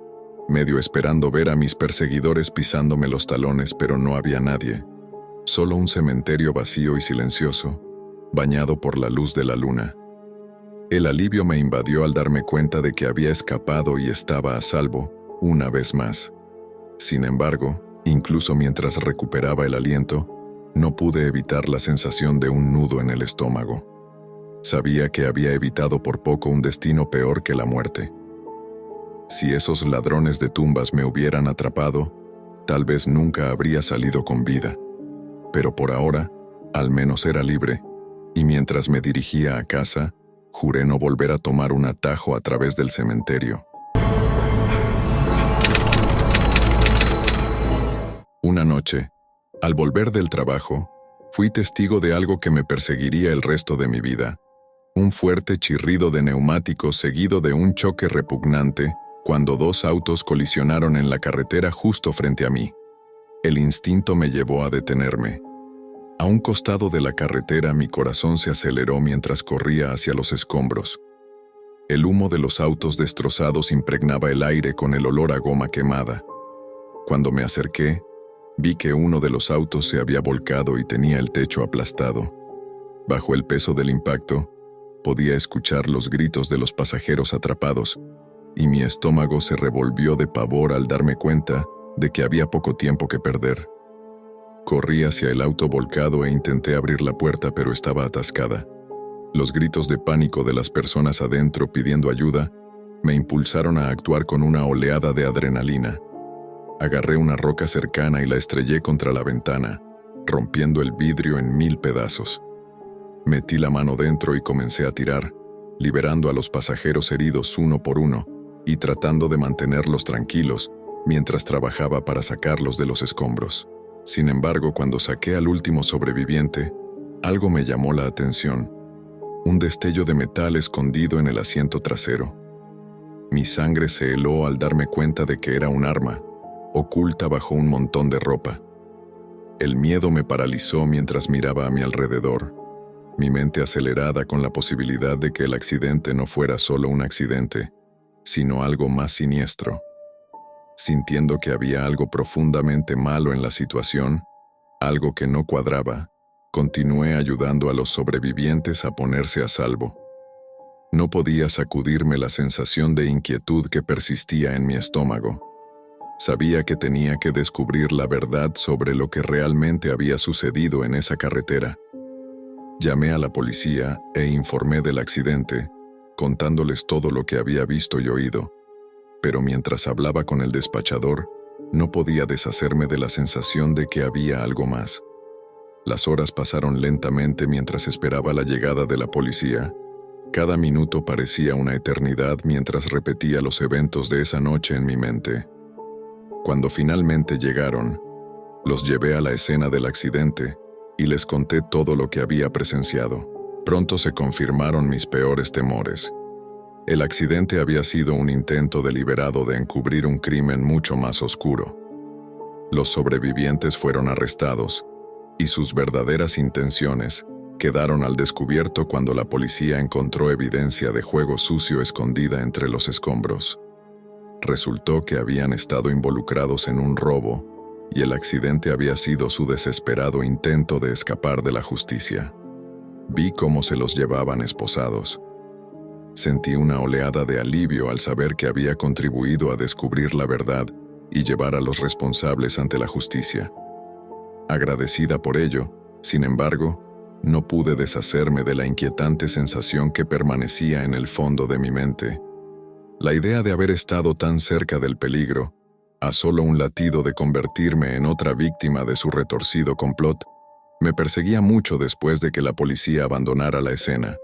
medio esperando ver a mis perseguidores pisándome los talones, pero no había nadie. Solo un cementerio vacío y silencioso, bañado por la luz de la luna. El alivio me invadió al darme cuenta de que había escapado y estaba a salvo, una vez más. Sin embargo, incluso mientras recuperaba el aliento, no pude evitar la sensación de un nudo en el estómago. Sabía que había evitado por poco un destino peor que la muerte. Si esos ladrones de tumbas me hubieran atrapado, tal vez nunca habría salido con vida. Pero por ahora, al menos era libre, y mientras me dirigía a casa, juré no volver a tomar un atajo a través del cementerio. Una noche, al volver del trabajo, fui testigo de algo que me perseguiría el resto de mi vida. Un fuerte chirrido de neumáticos seguido de un choque repugnante cuando dos autos colisionaron en la carretera justo frente a mí. El instinto me llevó a detenerme. A un costado de la carretera mi corazón se aceleró mientras corría hacia los escombros. El humo de los autos destrozados impregnaba el aire con el olor a goma quemada. Cuando me acerqué, vi que uno de los autos se había volcado y tenía el techo aplastado. Bajo el peso del impacto, podía escuchar los gritos de los pasajeros atrapados, y mi estómago se revolvió de pavor al darme cuenta de que había poco tiempo que perder. Corrí hacia el auto volcado e intenté abrir la puerta, pero estaba atascada. Los gritos de pánico de las personas adentro pidiendo ayuda me impulsaron a actuar con una oleada de adrenalina. Agarré una roca cercana y la estrellé contra la ventana, rompiendo el vidrio en 1000 pedazos. Metí la mano dentro y comencé a tirar, liberando a los pasajeros heridos uno por uno y tratando de mantenerlos tranquilos mientras trabajaba para sacarlos de los escombros. Sin embargo, cuando saqué al último sobreviviente, algo me llamó la atención: un destello de metal escondido en el asiento trasero. Mi sangre se heló al darme cuenta de que era un arma, oculta bajo un montón de ropa. El miedo me paralizó mientras miraba a mi alrededor, mi mente acelerada con la posibilidad de que el accidente no fuera solo un accidente, sino algo más siniestro. Sintiendo que había algo profundamente malo en la situación, algo que no cuadraba, continué ayudando a los sobrevivientes a ponerse a salvo. No podía sacudirme la sensación de inquietud que persistía en mi estómago. Sabía que tenía que descubrir la verdad sobre lo que realmente había sucedido en esa carretera. Llamé a la policía e informé del accidente, contándoles todo lo que había visto y oído. Pero mientras hablaba con el despachador, no podía deshacerme de la sensación de que había algo más. Las horas pasaron lentamente mientras esperaba la llegada de la policía. Cada minuto parecía una eternidad mientras repetía los eventos de esa noche en mi mente. Cuando finalmente llegaron, los llevé a la escena del accidente y les conté todo lo que había presenciado. Pronto se confirmaron mis peores temores. El accidente había sido un intento deliberado de encubrir un crimen mucho más oscuro. Los sobrevivientes fueron arrestados, y sus verdaderas intenciones quedaron al descubierto cuando la policía encontró evidencia de juego sucio escondida entre los escombros. Resultó que habían estado involucrados en un robo, y el accidente había sido su desesperado intento de escapar de la justicia. Vi cómo se los llevaban esposados. Sentí una oleada de alivio al saber que había contribuido a descubrir la verdad y llevar a los responsables ante la justicia. Agradecida por ello, sin embargo, no pude deshacerme de la inquietante sensación que permanecía en el fondo de mi mente. La idea de haber estado tan cerca del peligro, a solo un latido de convertirme en otra víctima de su retorcido complot, me perseguía mucho después de que la policía abandonara la escena.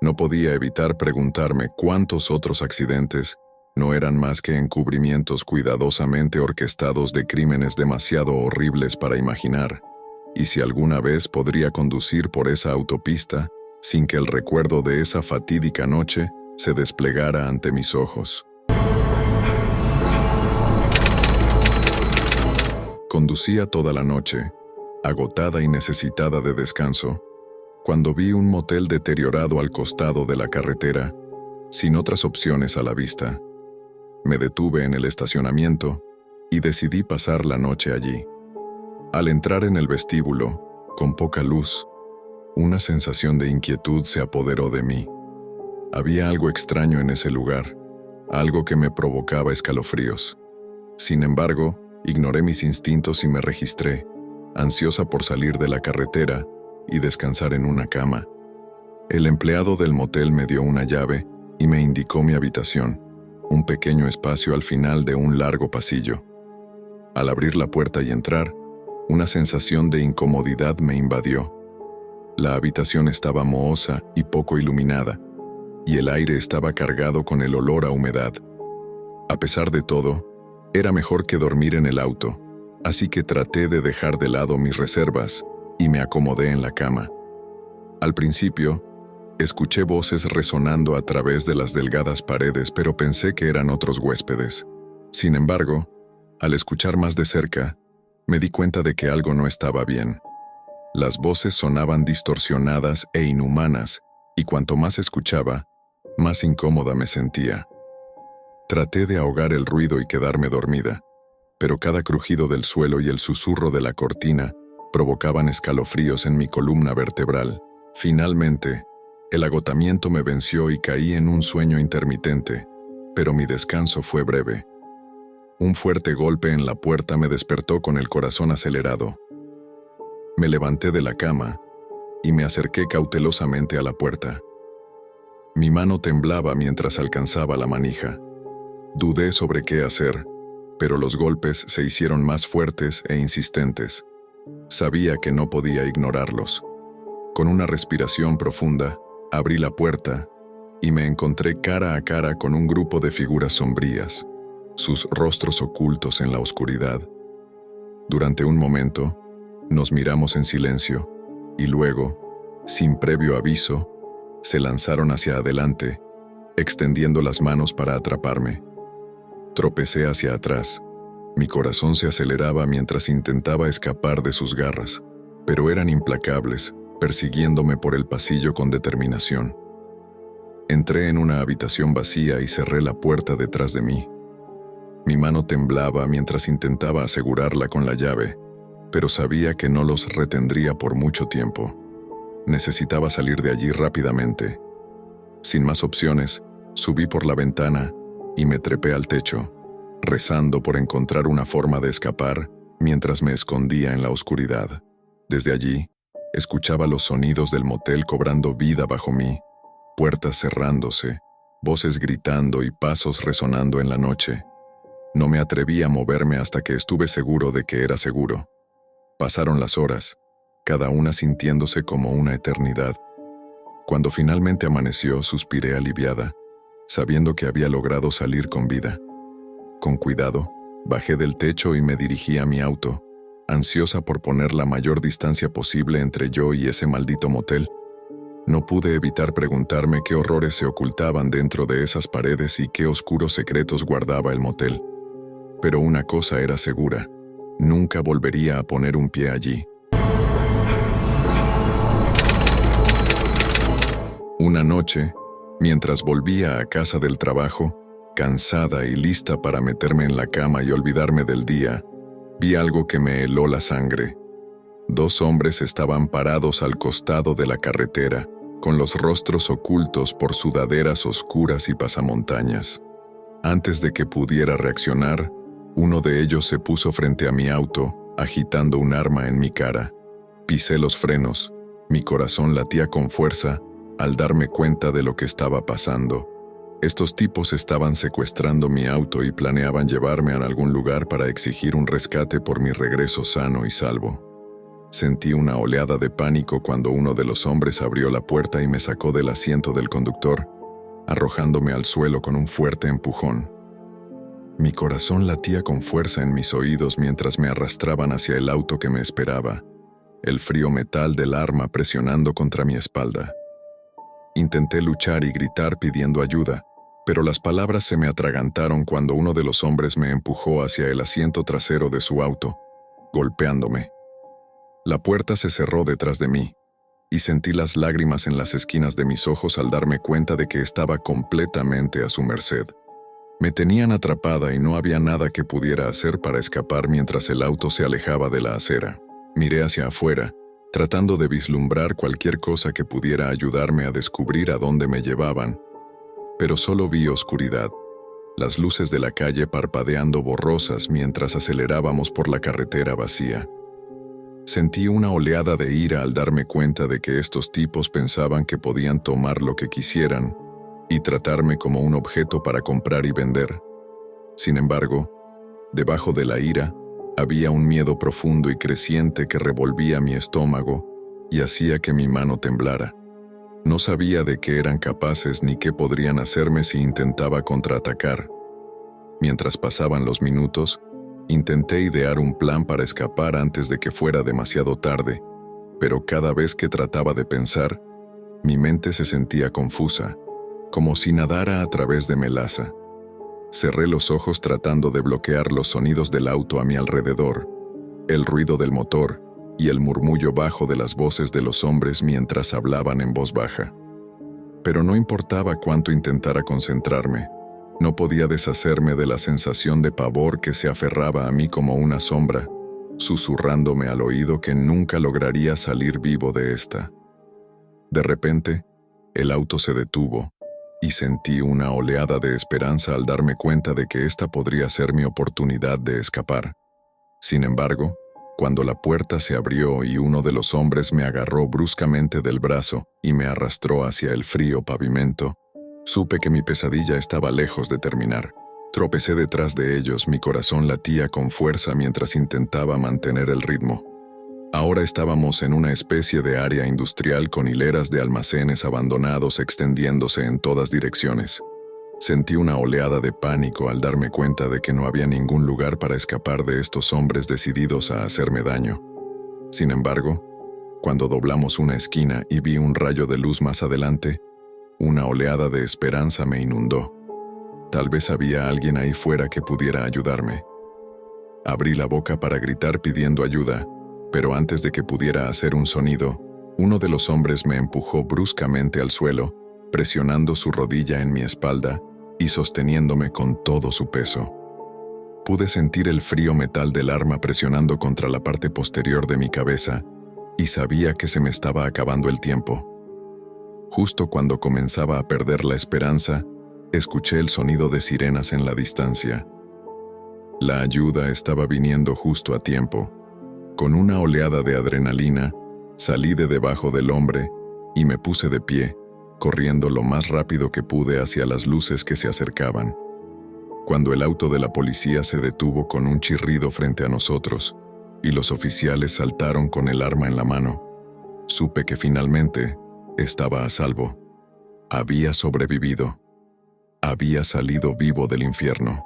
No podía evitar preguntarme cuántos otros accidentes no eran más que encubrimientos cuidadosamente orquestados de crímenes demasiado horribles para imaginar, y si alguna vez podría conducir por esa autopista sin que el recuerdo de esa fatídica noche se desplegara ante mis ojos. Conducía toda la noche, agotada y necesitada de descanso, cuando vi un motel deteriorado al costado de la carretera, sin otras opciones a la vista. Me detuve en el estacionamiento y decidí pasar la noche allí. Al entrar en el vestíbulo, con poca luz, una sensación de inquietud se apoderó de mí. Había algo extraño en ese lugar, algo que me provocaba escalofríos. Sin embargo, ignoré mis instintos y me registré, ansiosa por salir de la carretera y descansar en una cama. El empleado del motel me dio una llave y me indicó mi habitación, un pequeño espacio al final de un largo pasillo. Al abrir la puerta y entrar, una sensación de incomodidad me invadió. La habitación estaba mohosa y poco iluminada, y el aire estaba cargado con el olor a humedad. A pesar de todo, era mejor que dormir en el auto, así que traté de dejar de lado mis reservas y me acomodé en la cama. Al principio, escuché voces resonando a través de las delgadas paredes, pero pensé que eran otros huéspedes. Sin embargo, al escuchar más de cerca, me di cuenta de que algo no estaba bien. Las voces sonaban distorsionadas e inhumanas, y cuanto más escuchaba, más incómoda me sentía. Traté de ahogar el ruido y quedarme dormida, pero cada crujido del suelo y el susurro de la cortina provocaban escalofríos en mi columna vertebral. Finalmente, el agotamiento me venció y caí en un sueño intermitente, pero mi descanso fue breve. Un fuerte golpe en la puerta me despertó con el corazón acelerado. Me levanté de la cama y me acerqué cautelosamente a la puerta. Mi mano temblaba mientras alcanzaba la manija. Dudé sobre qué hacer, pero los golpes se hicieron más fuertes e insistentes. Sabía que no podía ignorarlos. Con una respiración profunda, abrí la puerta y me encontré cara a cara con un grupo de figuras sombrías, sus rostros ocultos en la oscuridad. Durante un momento, nos miramos en silencio y luego, sin previo aviso, se lanzaron hacia adelante, extendiendo las manos para atraparme. Tropecé hacia atrás. Mi corazón se aceleraba mientras intentaba escapar de sus garras, pero eran implacables, persiguiéndome por el pasillo con determinación. Entré en una habitación vacía y cerré la puerta detrás de mí. Mi mano temblaba mientras intentaba asegurarla con la llave, pero sabía que no los retendría por mucho tiempo. Necesitaba salir de allí rápidamente. Sin más opciones, subí por la ventana y me trepé al techo. rezando por encontrar una forma de escapar mientras me escondía en la oscuridad. Desde allí, escuchaba los sonidos del motel cobrando vida bajo mí, puertas cerrándose, voces gritando y pasos resonando en la noche. No me atreví a moverme hasta que estuve seguro de que era seguro. Pasaron las horas, cada una sintiéndose como una eternidad. Cuando finalmente amaneció, suspiré aliviada, sabiendo que había logrado salir con vida. Con cuidado, bajé del techo y me dirigí a mi auto, ansiosa por poner la mayor distancia posible entre yo y ese maldito motel. No pude evitar preguntarme qué horrores se ocultaban dentro de esas paredes y qué oscuros secretos guardaba el motel. Pero una cosa era segura, nunca volvería a poner un pie allí. Una noche, mientras volvía a casa del trabajo, cansada y lista para meterme en la cama y olvidarme del día, vi algo que me heló la sangre. 2 hombres estaban parados al costado de la carretera, con los rostros ocultos por sudaderas oscuras y pasamontañas. Antes de que pudiera reaccionar, uno de ellos se puso frente a mi auto, agitando un arma en mi cara. Pisé los frenos, mi corazón latía con fuerza al darme cuenta de lo que estaba pasando. Estos tipos estaban secuestrando mi auto y planeaban llevarme a algún lugar para exigir un rescate por mi regreso sano y salvo. Sentí una oleada de pánico cuando uno de los hombres abrió la puerta y me sacó del asiento del conductor, arrojándome al suelo con un fuerte empujón. Mi corazón latía con fuerza en mis oídos mientras me arrastraban hacia el auto que me esperaba, el frío metal del arma presionando contra mi espalda. Intenté luchar y gritar pidiendo ayuda, pero las palabras se me atragantaron cuando uno de los hombres me empujó hacia el asiento trasero de su auto, golpeándome. La puerta se cerró detrás de mí, y sentí las lágrimas en las esquinas de mis ojos al darme cuenta de que estaba completamente a su merced. Me tenían atrapada y no había nada que pudiera hacer para escapar mientras el auto se alejaba de la acera. Miré hacia afuera, tratando de vislumbrar cualquier cosa que pudiera ayudarme a descubrir a dónde me llevaban, pero solo vi oscuridad, las luces de la calle parpadeando borrosas mientras acelerábamos por la carretera vacía. Sentí una oleada de ira al darme cuenta de que estos tipos pensaban que podían tomar lo que quisieran y tratarme como un objeto para comprar y vender. Sin embargo, debajo de la ira, había un miedo profundo y creciente que revolvía mi estómago y hacía que mi mano temblara. No sabía de qué eran capaces ni qué podrían hacerme si intentaba contraatacar. Mientras pasaban los minutos, intenté idear un plan para escapar antes de que fuera demasiado tarde, pero cada vez que trataba de pensar, mi mente se sentía confusa, como si nadara a través de melaza. Cerré los ojos tratando de bloquear los sonidos del auto a mi alrededor, el ruido del motor y el murmullo bajo de las voces de los hombres mientras hablaban en voz baja. Pero no importaba cuánto intentara concentrarme, no podía deshacerme de la sensación de pavor que se aferraba a mí como una sombra, susurrándome al oído que nunca lograría salir vivo de esta. De repente, el auto se detuvo, y sentí una oleada de esperanza al darme cuenta de que esta podría ser mi oportunidad de escapar. Sin embargo, cuando la puerta se abrió y uno de los hombres me agarró bruscamente del brazo y me arrastró hacia el frío pavimento, supe que mi pesadilla estaba lejos de terminar. Tropecé detrás de ellos, mi corazón latía con fuerza mientras intentaba mantener el ritmo. Ahora estábamos en una especie de área industrial con hileras de almacenes abandonados extendiéndose en todas direcciones. Sentí una oleada de pánico al darme cuenta de que no había ningún lugar para escapar de estos hombres decididos a hacerme daño. Sin embargo, cuando doblamos una esquina y vi un rayo de luz más adelante, una oleada de esperanza me inundó. Tal vez había alguien ahí fuera que pudiera ayudarme. Abrí la boca para gritar pidiendo ayuda, pero antes de que pudiera hacer un sonido, uno de los hombres me empujó bruscamente al suelo, presionando su rodilla en mi espalda y sosteniéndome con todo su peso. Pude sentir el frío metal del arma presionando contra la parte posterior de mi cabeza y sabía que se me estaba acabando el tiempo. Justo cuando comenzaba a perder la esperanza, escuché el sonido de sirenas en la distancia. La ayuda estaba viniendo justo a tiempo. Con una oleada de adrenalina, salí de debajo del hombre y me puse de pie, corriendo lo más rápido que pude hacia las luces que se acercaban. Cuando el auto de la policía se detuvo con un chirrido frente a nosotros y los oficiales saltaron con el arma en la mano, supe que finalmente estaba a salvo. Había sobrevivido. Había salido vivo del infierno.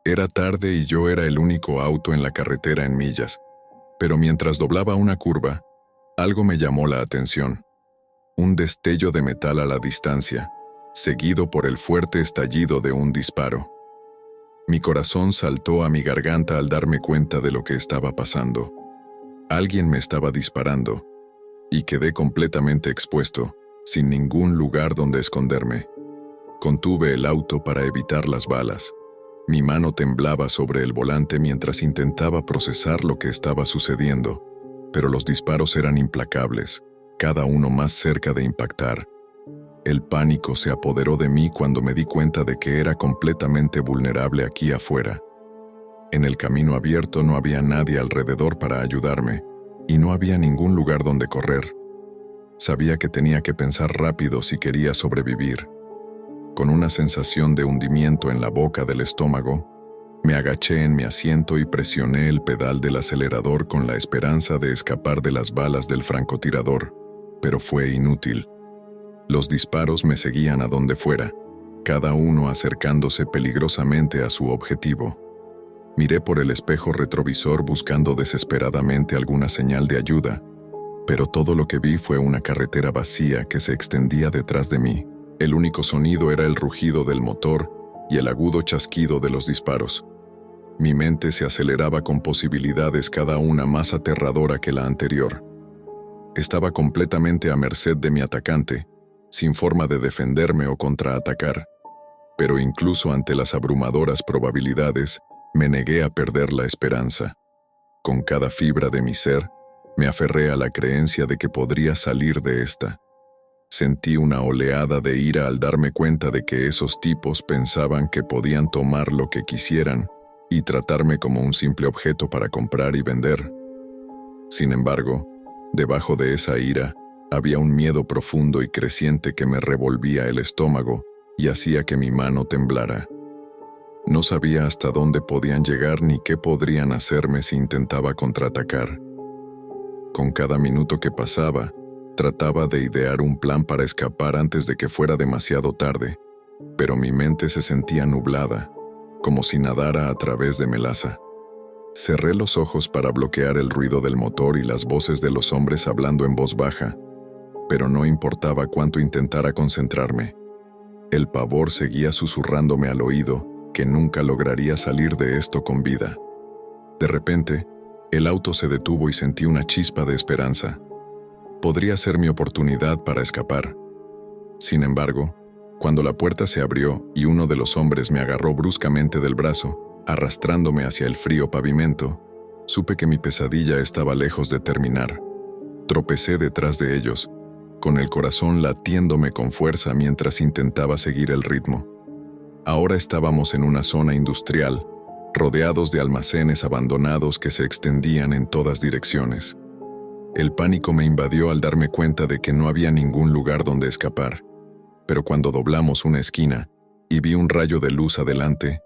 Era tarde y yo era el único auto en la carretera en millas, pero mientras doblaba una curva, algo me llamó la atención. Un destello de metal a la distancia, seguido por el fuerte estallido de un disparo. Mi corazón saltó a mi garganta al darme cuenta de lo que estaba pasando. Alguien me estaba disparando, y quedé completamente expuesto, sin ningún lugar donde esconderme. Contuve el auto para evitar las balas. Mi mano temblaba sobre el volante mientras intentaba procesar lo que estaba sucediendo, pero los disparos eran implacables, cada uno más cerca de impactar. El pánico se apoderó de mí cuando me di cuenta de que era completamente vulnerable aquí afuera. En el camino abierto no había nadie alrededor para ayudarme, y no había ningún lugar donde correr. Sabía que tenía que pensar rápido si quería sobrevivir. Con una sensación de hundimiento en la boca del estómago, me agaché en mi asiento y presioné el pedal del acelerador con la esperanza de escapar de las balas del francotirador, pero fue inútil. Los disparos me seguían a donde fuera, cada uno acercándose peligrosamente a su objetivo. Miré por el espejo retrovisor buscando desesperadamente alguna señal de ayuda, pero todo lo que vi fue una carretera vacía que se extendía detrás de mí. El único sonido era el rugido del motor y el agudo chasquido de los disparos. Mi mente se aceleraba con posibilidades cada una más aterradora que la anterior. Estaba completamente a merced de mi atacante, sin forma de defenderme o contraatacar, pero incluso ante las abrumadoras probabilidades, me negué a perder la esperanza. Con cada fibra de mi ser, me aferré a la creencia de que podría salir de esta. Sentí una oleada de ira al darme cuenta de que esos tipos pensaban que podían tomar lo que quisieran y tratarme como un simple objeto para comprar y vender. Sin embargo, debajo de esa ira, había un miedo profundo y creciente que me revolvía el estómago y hacía que mi mano temblara. No sabía hasta dónde podían llegar ni qué podrían hacerme si intentaba contraatacar. Con cada minuto que pasaba, trataba de idear un plan para escapar antes de que fuera demasiado tarde, pero mi mente se sentía nublada, como si nadara a través de melaza. Cerré los ojos para bloquear el ruido del motor y las voces de los hombres hablando en voz baja, pero no importaba cuánto intentara concentrarme. El pavor seguía susurrándome al oído que nunca lograría salir de esto con vida. De repente, el auto se detuvo y sentí una chispa de esperanza. Podría ser mi oportunidad para escapar. Sin embargo, cuando la puerta se abrió y uno de los hombres me agarró bruscamente del brazo, arrastrándome hacia el frío pavimento, supe que mi pesadilla estaba lejos de terminar. Tropecé detrás de ellos, con el corazón latiéndome con fuerza mientras intentaba seguir el ritmo. Ahora estábamos en una zona industrial, rodeados de almacenes abandonados que se extendían en todas direcciones. El pánico me invadió al darme cuenta de que no había ningún lugar donde escapar, pero cuando doblamos una esquina y vi un rayo de luz adelante,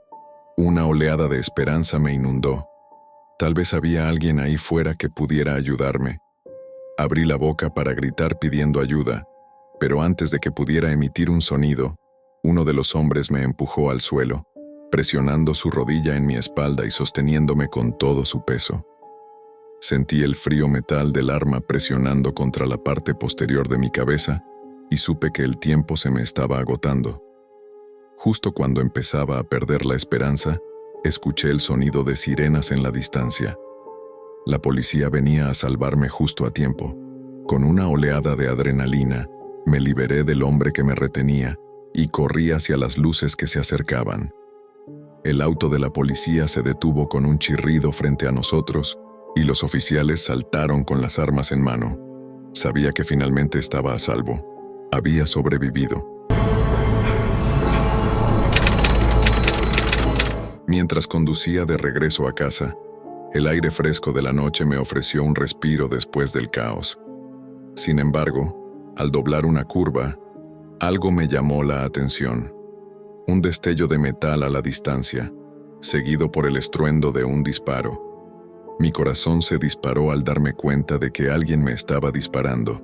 una oleada de esperanza me inundó. Tal vez había alguien ahí fuera que pudiera ayudarme. Abrí la boca para gritar pidiendo ayuda, pero antes de que pudiera emitir un sonido, uno de los hombres me empujó al suelo, presionando su rodilla en mi espalda y sosteniéndome con todo su peso. Sentí el frío metal del arma presionando contra la parte posterior de mi cabeza y supe que el tiempo se me estaba agotando. Justo cuando empezaba a perder la esperanza, escuché el sonido de sirenas en la distancia. La policía venía a salvarme justo a tiempo. Con una oleada de adrenalina, me liberé del hombre que me retenía y corrí hacia las luces que se acercaban. El auto de la policía se detuvo con un chirrido frente a nosotros y los oficiales saltaron con las armas en mano. Sabía que finalmente estaba a salvo. Había sobrevivido. Mientras conducía de regreso a casa, el aire fresco de la noche me ofreció un respiro después del caos. Sin embargo, al doblar una curva, algo me llamó la atención. Un destello de metal a la distancia, seguido por el estruendo de un disparo. Mi corazón se disparó al darme cuenta de que alguien me estaba disparando.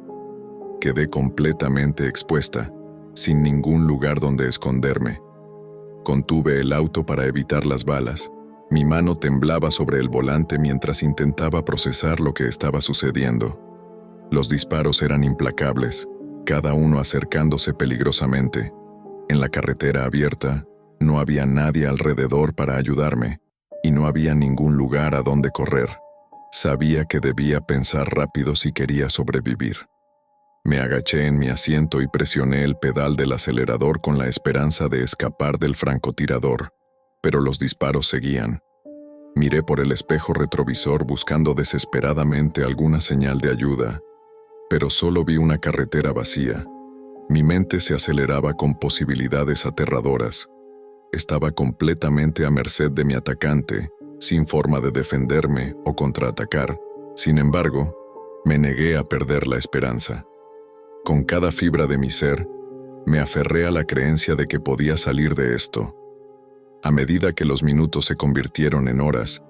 Quedé completamente expuesta, sin ningún lugar donde esconderme. Contuve el auto para evitar las balas. Mi mano temblaba sobre el volante mientras intentaba procesar lo que estaba sucediendo. Los disparos eran implacables, cada uno acercándose peligrosamente. En la carretera abierta, no había nadie alrededor para ayudarme, y no había ningún lugar a donde correr. Sabía que debía pensar rápido si quería sobrevivir. Me agaché en mi asiento y presioné el pedal del acelerador con la esperanza de escapar del francotirador, pero los disparos seguían. Miré por el espejo retrovisor buscando desesperadamente alguna señal de ayuda, pero solo vi una carretera vacía. Mi mente se aceleraba con posibilidades aterradoras. Estaba completamente a merced de mi atacante, sin forma de defenderme o contraatacar. Sin embargo, me negué a perder la esperanza. Con cada fibra de mi ser, me aferré a la creencia de que podía salir de esto. A medida que los minutos se convirtieron en horas,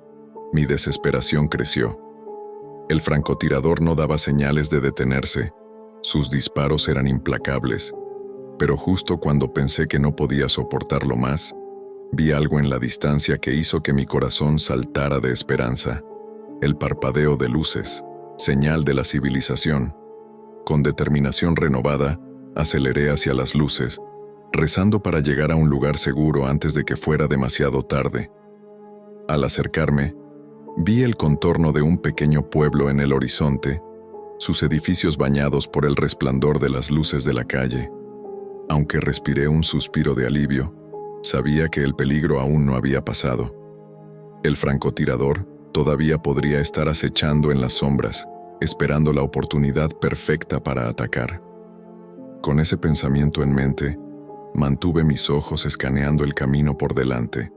mi desesperación creció. El francotirador no daba señales de detenerse. Sus disparos eran implacables. Pero justo cuando pensé que no podía soportarlo más, vi algo en la distancia que hizo que mi corazón saltara de esperanza. El parpadeo de luces, señal de la civilización. Con determinación renovada, aceleré hacia las luces, rezando para llegar a un lugar seguro antes de que fuera demasiado tarde. Al acercarme, vi el contorno de un pequeño pueblo en el horizonte, sus edificios bañados por el resplandor de las luces de la calle. Aunque respiré un suspiro de alivio, sabía que el peligro aún no había pasado. El francotirador todavía podría estar acechando en las sombras, esperando la oportunidad perfecta para atacar. Con ese pensamiento en mente, mantuve mis ojos escaneando el camino por delante.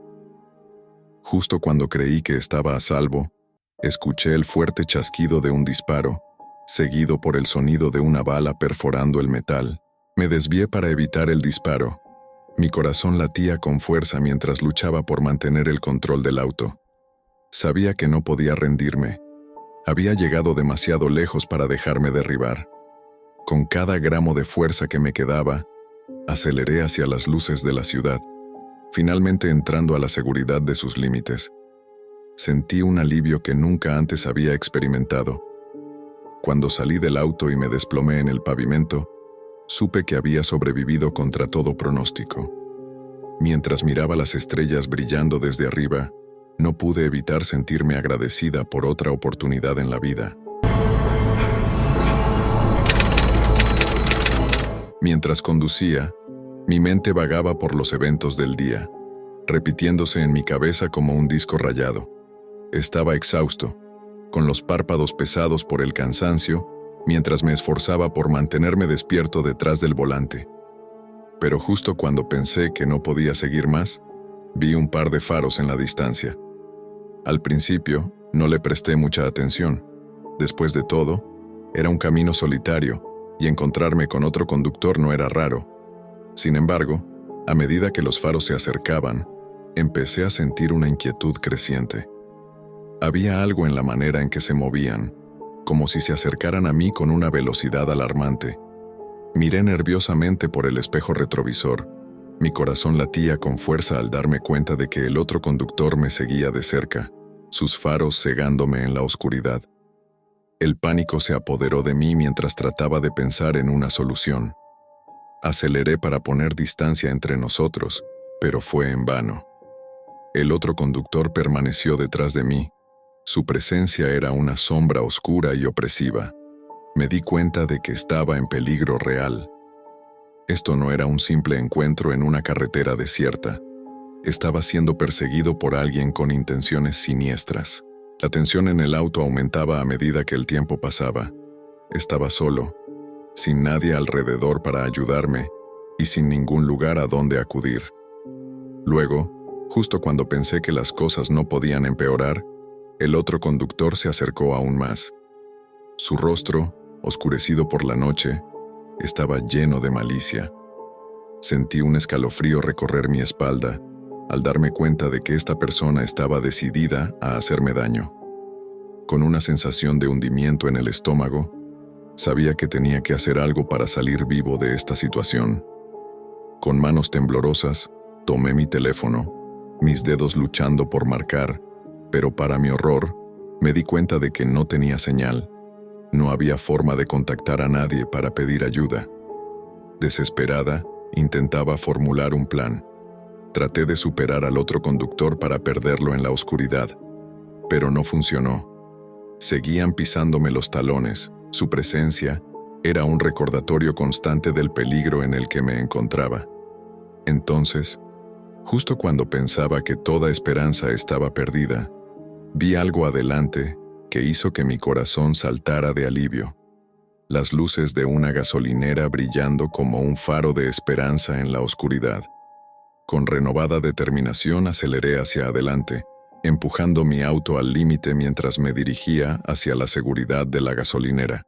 Justo cuando creí que estaba a salvo, escuché el fuerte chasquido de un disparo, seguido por el sonido de una bala perforando el metal. Me desvié para evitar el disparo. Mi corazón latía con fuerza mientras luchaba por mantener el control del auto. Sabía que no podía rendirme. Había llegado demasiado lejos para dejarme derribar. Con cada gramo de fuerza que me quedaba, aceleré hacia las luces de la ciudad, finalmente entrando a la seguridad de sus límites. Sentí un alivio que nunca antes había experimentado. Cuando salí del auto y me desplomé en el pavimento, supe que había sobrevivido contra todo pronóstico. Mientras miraba las estrellas brillando desde arriba, no pude evitar sentirme agradecida por otra oportunidad en la vida. Mientras conducía, mi mente vagaba por los eventos del día, repitiéndose en mi cabeza como un disco rayado. Estaba exhausto, con los párpados pesados por el cansancio, mientras me esforzaba por mantenerme despierto detrás del volante. Pero justo cuando pensé que no podía seguir más, vi un par de faros en la distancia. Al principio, no le presté mucha atención. Después de todo, era un camino solitario, y encontrarme con otro conductor no era raro. Sin embargo, a medida que los faros se acercaban, empecé a sentir una inquietud creciente. Había algo en la manera en que se movían, como si se acercaran a mí con una velocidad alarmante. Miré nerviosamente por el espejo retrovisor. Mi corazón latía con fuerza al darme cuenta de que el otro conductor me seguía de cerca, sus faros cegándome en la oscuridad. El pánico se apoderó de mí mientras trataba de pensar en una solución. Aceleré para poner distancia entre nosotros, pero fue en vano. El otro conductor permaneció detrás de mí. Su presencia era una sombra oscura y opresiva. Me di cuenta de que estaba en peligro real. Esto no era un simple encuentro en una carretera desierta. Estaba siendo perseguido por alguien con intenciones siniestras. La tensión en el auto aumentaba a medida que el tiempo pasaba. Estaba solo, sin nadie alrededor para ayudarme y sin ningún lugar a donde acudir. Luego, Justo cuando pensé que las cosas no podían empeorar, el otro conductor se acercó aún más. Su rostro, oscurecido por la noche, estaba lleno de malicia. Sentí un escalofrío recorrer mi espalda al darme cuenta de que esta persona estaba decidida a hacerme daño. Con una sensación de hundimiento en el estómago, sabía que tenía que hacer algo para salir vivo de esta situación. Con manos temblorosas, tomé mi teléfono, mis dedos luchando por marcar, pero para mi horror, me di cuenta de que no tenía señal. No había forma de contactar a nadie para pedir ayuda. Desesperada, intentaba formular un plan. Traté de superar al otro conductor para perderlo en la oscuridad, pero no funcionó. Seguían pisándome los talones. Su presencia era un recordatorio constante del peligro en el que me encontraba. Entonces, justo cuando pensaba que toda esperanza estaba perdida, vi algo adelante que hizo que mi corazón saltara de alivio. Las luces de una gasolinera brillando como un faro de esperanza en la oscuridad. Con renovada determinación aceleré hacia adelante, empujando mi auto al límite mientras me dirigía hacia la seguridad de la gasolinera.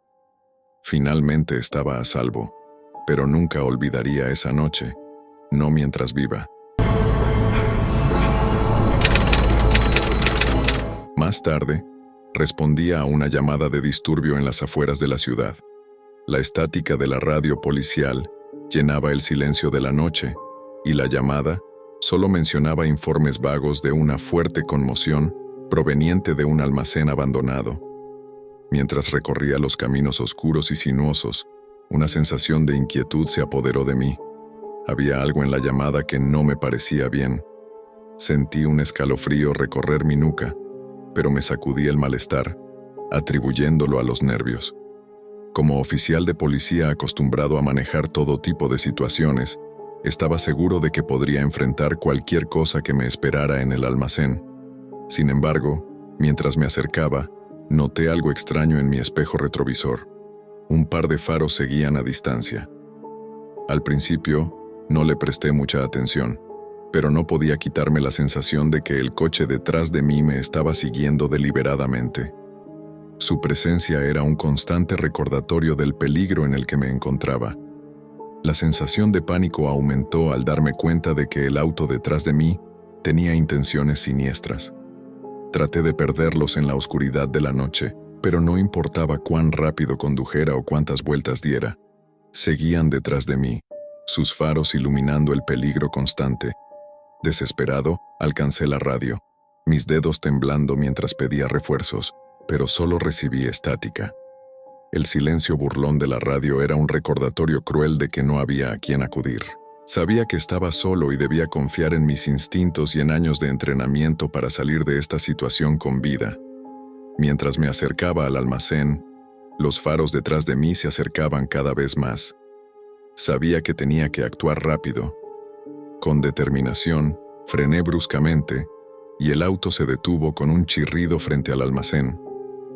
Finalmente estaba a salvo, pero nunca olvidaría esa noche, no mientras viva. Más tarde, respondía a una llamada de disturbio en las afueras de la ciudad. La estática de la radio policial llenaba el silencio de la noche, y la llamada solo mencionaba informes vagos de una fuerte conmoción proveniente de un almacén abandonado. Mientras recorría los caminos oscuros y sinuosos, una sensación de inquietud se apoderó de mí. Había algo en la llamada que no me parecía bien. Sentí un escalofrío recorrer mi nuca, pero me sacudí el malestar, atribuyéndolo a los nervios. Como oficial de policía acostumbrado a manejar todo tipo de situaciones, estaba seguro de que podría enfrentar cualquier cosa que me esperara en el almacén. Sin embargo, mientras me acercaba, noté algo extraño en mi espejo retrovisor. Un par de faros seguían a distancia. Al principio, no le presté mucha atención, pero no podía quitarme la sensación de que el coche detrás de mí me estaba siguiendo deliberadamente. Su presencia era un constante recordatorio del peligro en el que me encontraba. La sensación de pánico aumentó al darme cuenta de que el auto detrás de mí tenía intenciones siniestras. Traté de perderlos en la oscuridad de la noche, pero no importaba cuán rápido condujera o cuántas vueltas diera. Seguían detrás de mí, sus faros iluminando el peligro constante. Desesperado, alcancé la radio, mis dedos temblando mientras pedía refuerzos, pero solo recibí estática. El silencio burlón de la radio era un recordatorio cruel de que no había a quien acudir. Sabía que estaba solo y debía confiar en mis instintos y en años de entrenamiento para salir de esta situación con vida. Mientras me acercaba al almacén, los faros detrás de mí se acercaban cada vez más. Sabía que tenía que actuar rápido. Con determinación, frené bruscamente y el auto se detuvo con un chirrido frente al almacén.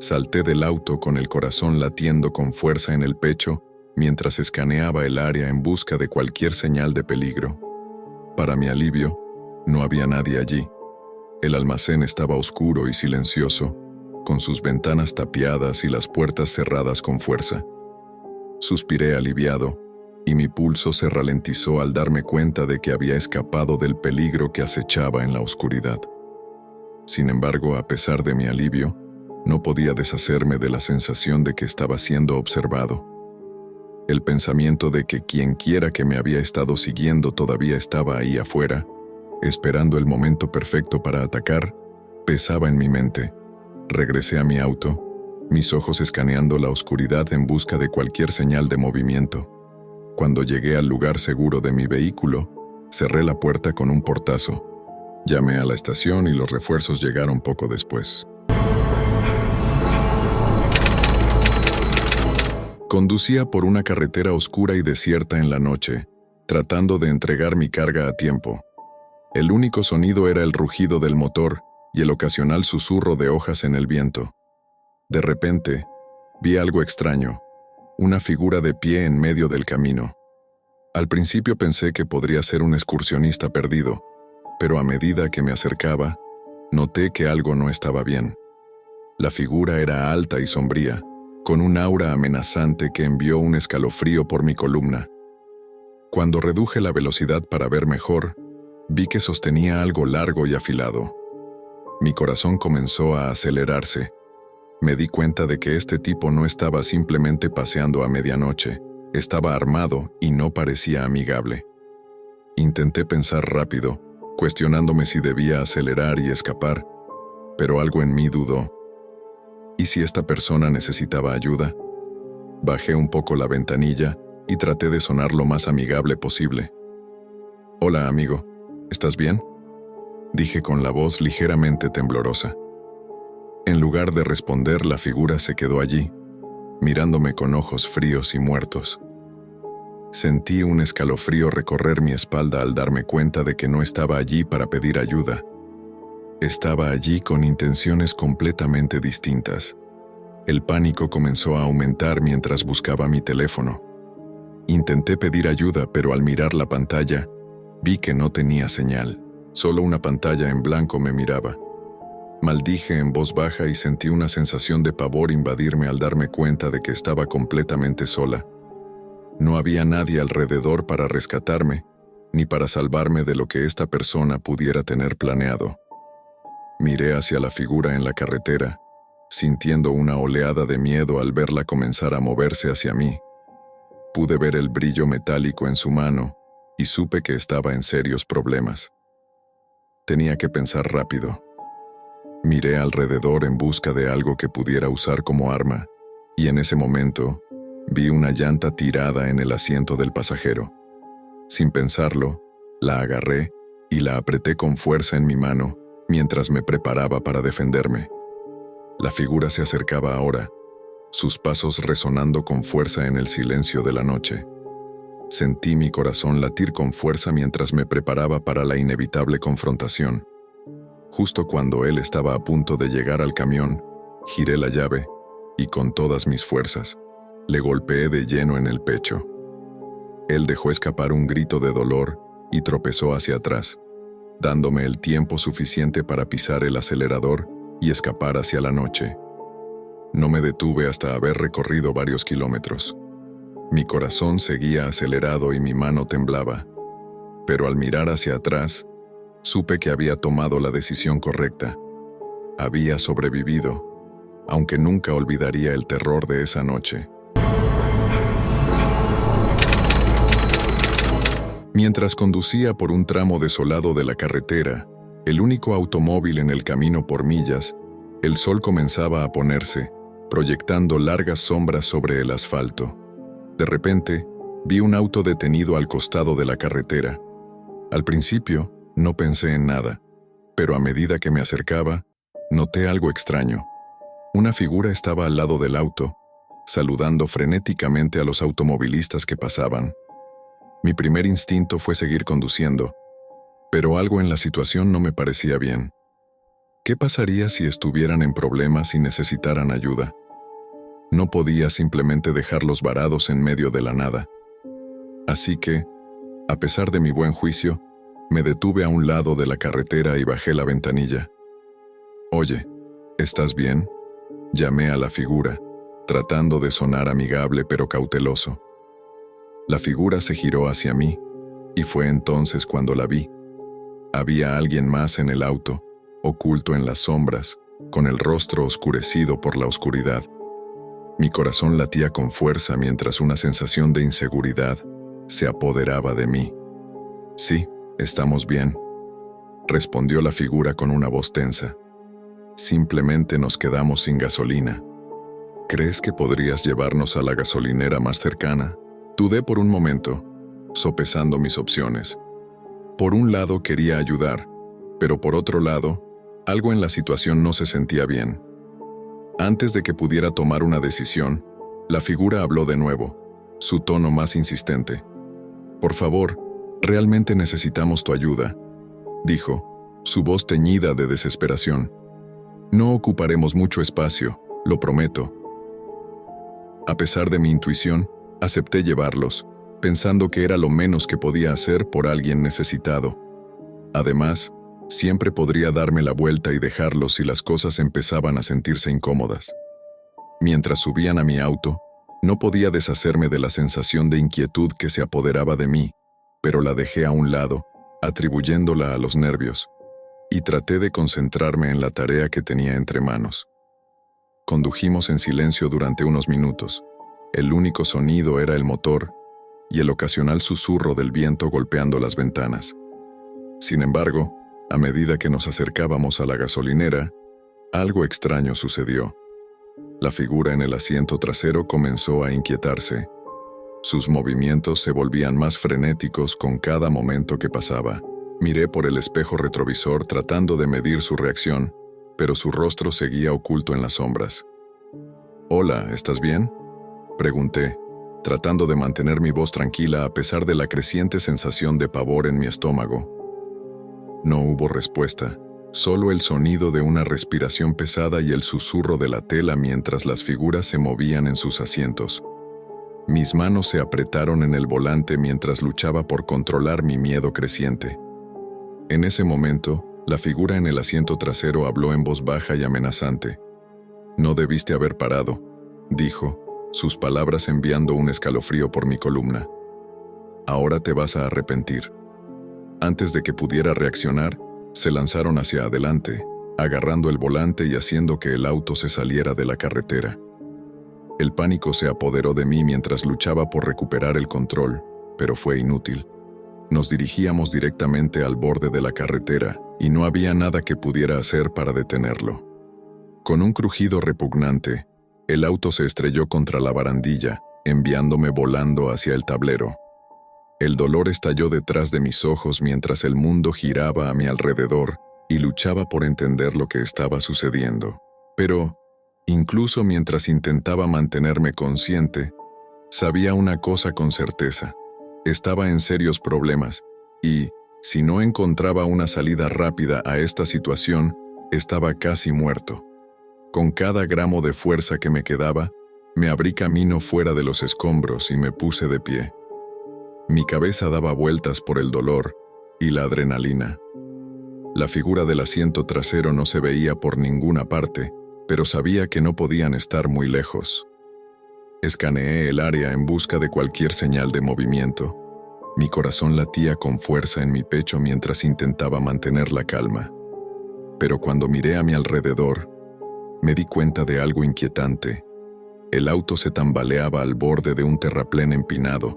Salté del auto con el corazón latiendo con fuerza en el pecho mientras escaneaba el área en busca de cualquier señal de peligro. Para mi alivio, no había nadie allí. El almacén estaba oscuro y silencioso, con sus ventanas tapiadas y las puertas cerradas con fuerza. Suspiré aliviado, y mi pulso se ralentizó al darme cuenta de que había escapado del peligro que acechaba en la oscuridad. Sin embargo, a pesar de mi alivio, no podía deshacerme de la sensación de que estaba siendo observado. El pensamiento de que quienquiera que me había estado siguiendo todavía estaba ahí afuera, esperando el momento perfecto para atacar, pesaba en mi mente. Regresé a mi auto, mis ojos escaneando la oscuridad en busca de cualquier señal de movimiento. Cuando llegué al lugar seguro de mi vehículo, cerré la puerta con un portazo. Llamé a la estación y los refuerzos llegaron poco después. Conducía por una carretera oscura y desierta en la noche, tratando de entregar mi carga a tiempo. El único sonido era el rugido del motor y el ocasional susurro de hojas en el viento. De repente, vi algo extraño, una figura de pie en medio del camino. Al principio pensé que podría ser un excursionista perdido, pero a medida que me acercaba, noté que algo no estaba bien. La figura era alta y sombría, con un aura amenazante que envió un escalofrío por mi columna. Cuando reduje la velocidad para ver mejor, vi que sostenía algo largo y afilado. Mi corazón comenzó a acelerarse. Me di cuenta de que este tipo no estaba simplemente paseando a medianoche, estaba armado y no parecía amigable. Intenté pensar rápido, cuestionándome si debía acelerar y escapar, pero algo en mí dudó. ¿Y si esta persona necesitaba ayuda? Bajé un poco la ventanilla y traté de sonar lo más amigable posible. «Hola, amigo, ¿estás bien?», dije con la voz ligeramente temblorosa. En lugar de responder, la figura se quedó allí, mirándome con ojos fríos y muertos. Sentí un escalofrío recorrer mi espalda al darme cuenta de que no estaba allí para pedir ayuda. Estaba allí con intenciones completamente distintas. El pánico comenzó a aumentar mientras buscaba mi teléfono. Intenté pedir ayuda, pero al mirar la pantalla, vi que no tenía señal. Solo una pantalla en blanco me miraba. Maldije en voz baja y sentí una sensación de pavor invadirme al darme cuenta de que estaba completamente sola. No había nadie alrededor para rescatarme, ni para salvarme de lo que esta persona pudiera tener planeado. Miré hacia la figura en la carretera, sintiendo una oleada de miedo al verla comenzar a moverse hacia mí. Pude ver el brillo metálico en su mano y supe que estaba en serios problemas. Tenía que pensar rápido. Miré alrededor en busca de algo que pudiera usar como arma, y en ese momento vi una llanta tirada en el asiento del pasajero. Sin pensarlo, la agarré y la apreté con fuerza en mi mano mientras me preparaba para defenderme. La figura se acercaba ahora, sus pasos resonando con fuerza en el silencio de la noche. Sentí mi corazón latir con fuerza mientras me preparaba para la inevitable confrontación. Justo cuando él estaba a punto de llegar al camión, giré la llave y con todas mis fuerzas, le golpeé de lleno en el pecho. Él dejó escapar un grito de dolor y tropezó hacia atrás, dándome el tiempo suficiente para pisar el acelerador y escapar hacia la noche. No me detuve hasta haber recorrido varios kilómetros. Mi corazón seguía acelerado y mi mano temblaba, pero al mirar hacia atrás, supe que había tomado la decisión correcta. Había sobrevivido, aunque nunca olvidaría el terror de esa noche. Mientras conducía por un tramo desolado de la carretera, el único automóvil en el camino por millas, el sol comenzaba a ponerse, proyectando largas sombras sobre el asfalto. De repente, vi un auto detenido al costado de la carretera. Al principio, no pensé en nada, pero a medida que me acercaba, noté algo extraño. Una figura estaba al lado del auto, saludando frenéticamente a los automovilistas que pasaban. Mi primer instinto fue seguir conduciendo, pero algo en la situación no me parecía bien. ¿Qué pasaría si estuvieran en problemas y necesitaran ayuda? No podía simplemente dejarlos varados en medio de la nada. Así que, a pesar de mi buen juicio, me detuve a un lado de la carretera y bajé la ventanilla. «Oye, ¿estás bien?», llamé a la figura, tratando de sonar amigable pero cauteloso. La figura se giró hacia mí, y fue entonces cuando la vi. Había alguien más en el auto, oculto en las sombras, con el rostro oscurecido por la oscuridad. Mi corazón latía con fuerza mientras una sensación de inseguridad se apoderaba de mí. «Sí, estamos bien», respondió la figura con una voz tensa. «Simplemente nos quedamos sin gasolina. ¿Crees que podrías llevarnos a la gasolinera más cercana?». Dudé por un momento, sopesando mis opciones. Por un lado quería ayudar, pero por otro lado, algo en la situación no se sentía bien. Antes de que pudiera tomar una decisión, la figura habló de nuevo, su tono más insistente. «Por favor, realmente necesitamos tu ayuda», dijo, su voz teñida de desesperación. «No ocuparemos mucho espacio, lo prometo». A pesar de mi intuición, acepté llevarlos, pensando que era lo menos que podía hacer por alguien necesitado. Además, siempre podría darme la vuelta y dejarlos si las cosas empezaban a sentirse incómodas. Mientras subían a mi auto, no podía deshacerme de la sensación de inquietud que se apoderaba de mí, pero la dejé a un lado, atribuyéndola a los nervios, y traté de concentrarme en la tarea que tenía entre manos. Condujimos en silencio durante unos minutos. El único sonido era el motor y el ocasional susurro del viento golpeando las ventanas. Sin embargo, a medida que nos acercábamos a la gasolinera, algo extraño sucedió. La figura en el asiento trasero comenzó a inquietarse. Sus movimientos se volvían más frenéticos con cada momento que pasaba. Miré por el espejo retrovisor tratando de medir su reacción, pero su rostro seguía oculto en las sombras. «Hola, ¿estás bien?», pregunté, tratando de mantener mi voz tranquila a pesar de la creciente sensación de pavor en mi estómago. No hubo respuesta, solo el sonido de una respiración pesada y el susurro de la tela mientras las figuras se movían en sus asientos. Mis manos se apretaron en el volante mientras luchaba por controlar mi miedo creciente. En ese momento, la figura en el asiento trasero habló en voz baja y amenazante. «No debiste haber parado», dijo, sus palabras enviando un escalofrío por mi columna. «Ahora te vas a arrepentir». Antes de que pudiera reaccionar, se lanzaron hacia adelante, agarrando el volante y haciendo que el auto se saliera de la carretera. El pánico se apoderó de mí mientras luchaba por recuperar el control, pero fue inútil. Nos dirigíamos directamente al borde de la carretera y no había nada que pudiera hacer para detenerlo. Con un crujido repugnante, el auto se estrelló contra la barandilla, enviándome volando hacia el tablero. El dolor estalló detrás de mis ojos mientras el mundo giraba a mi alrededor y luchaba por entender lo que estaba sucediendo. Pero, incluso mientras intentaba mantenerme consciente, sabía una cosa con certeza. Estaba en serios problemas y, si no encontraba una salida rápida a esta situación, estaba casi muerto. Con cada gramo de fuerza que me quedaba, me abrí camino fuera de los escombros y me puse de pie. Mi cabeza daba vueltas por el dolor y la adrenalina. La figura del asiento trasero no se veía por ninguna parte, pero sabía que no podían estar muy lejos. Escaneé el área en busca de cualquier señal de movimiento. Mi corazón latía con fuerza en mi pecho mientras intentaba mantener la calma. Pero cuando miré a mi alrededor, me di cuenta de algo inquietante. El auto se tambaleaba al borde de un terraplén empinado,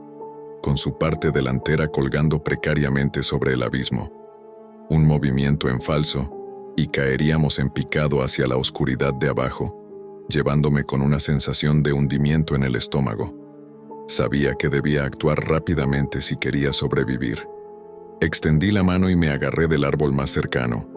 con su parte delantera colgando precariamente sobre el abismo. Un movimiento en falso, y caeríamos en picado hacia la oscuridad de abajo, llevándome con una sensación de hundimiento en el estómago. Sabía que debía actuar rápidamente si quería sobrevivir. Extendí la mano y me agarré del árbol más cercano,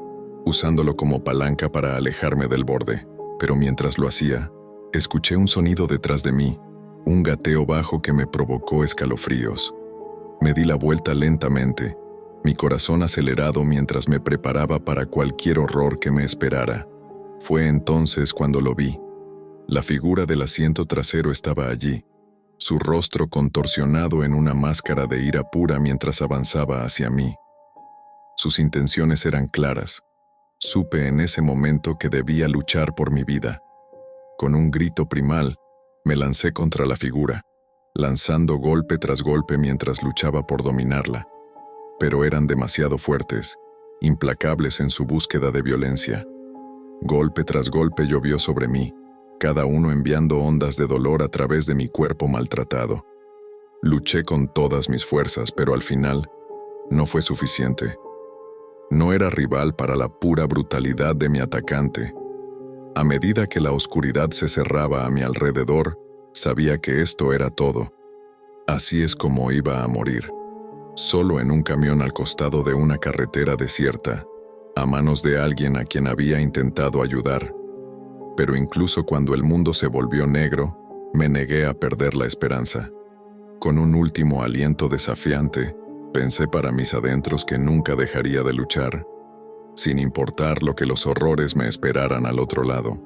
usándolo como palanca para alejarme del borde, pero mientras lo hacía, escuché un sonido detrás de mí, un gateo bajo que me provocó escalofríos. Me di la vuelta lentamente, mi corazón acelerado mientras me preparaba para cualquier horror que me esperara. Fue entonces cuando lo vi. La figura del asiento trasero estaba allí, su rostro contorsionado en una máscara de ira pura mientras avanzaba hacia mí. Sus intenciones eran claras. Supe en ese momento que debía luchar por mi vida. Con un grito primal, me lancé contra la figura, lanzando golpe tras golpe mientras luchaba por dominarla. Pero eran demasiado fuertes, implacables en su búsqueda de violencia. Golpe tras golpe llovió sobre mí, cada uno enviando ondas de dolor a través de mi cuerpo maltratado. Luché con todas mis fuerzas, pero al final, no fue suficiente. No era rival para la pura brutalidad de mi atacante. A medida que la oscuridad se cerraba a mi alrededor, sabía que esto era todo. Así es como iba a morir. Solo en un camión al costado de una carretera desierta, a manos de alguien a quien había intentado ayudar. Pero incluso cuando el mundo se volvió negro, me negué a perder la esperanza. Con un último aliento desafiante, pensé para mis adentros que nunca dejaría de luchar, sin importar lo que los horrores me esperaran al otro lado.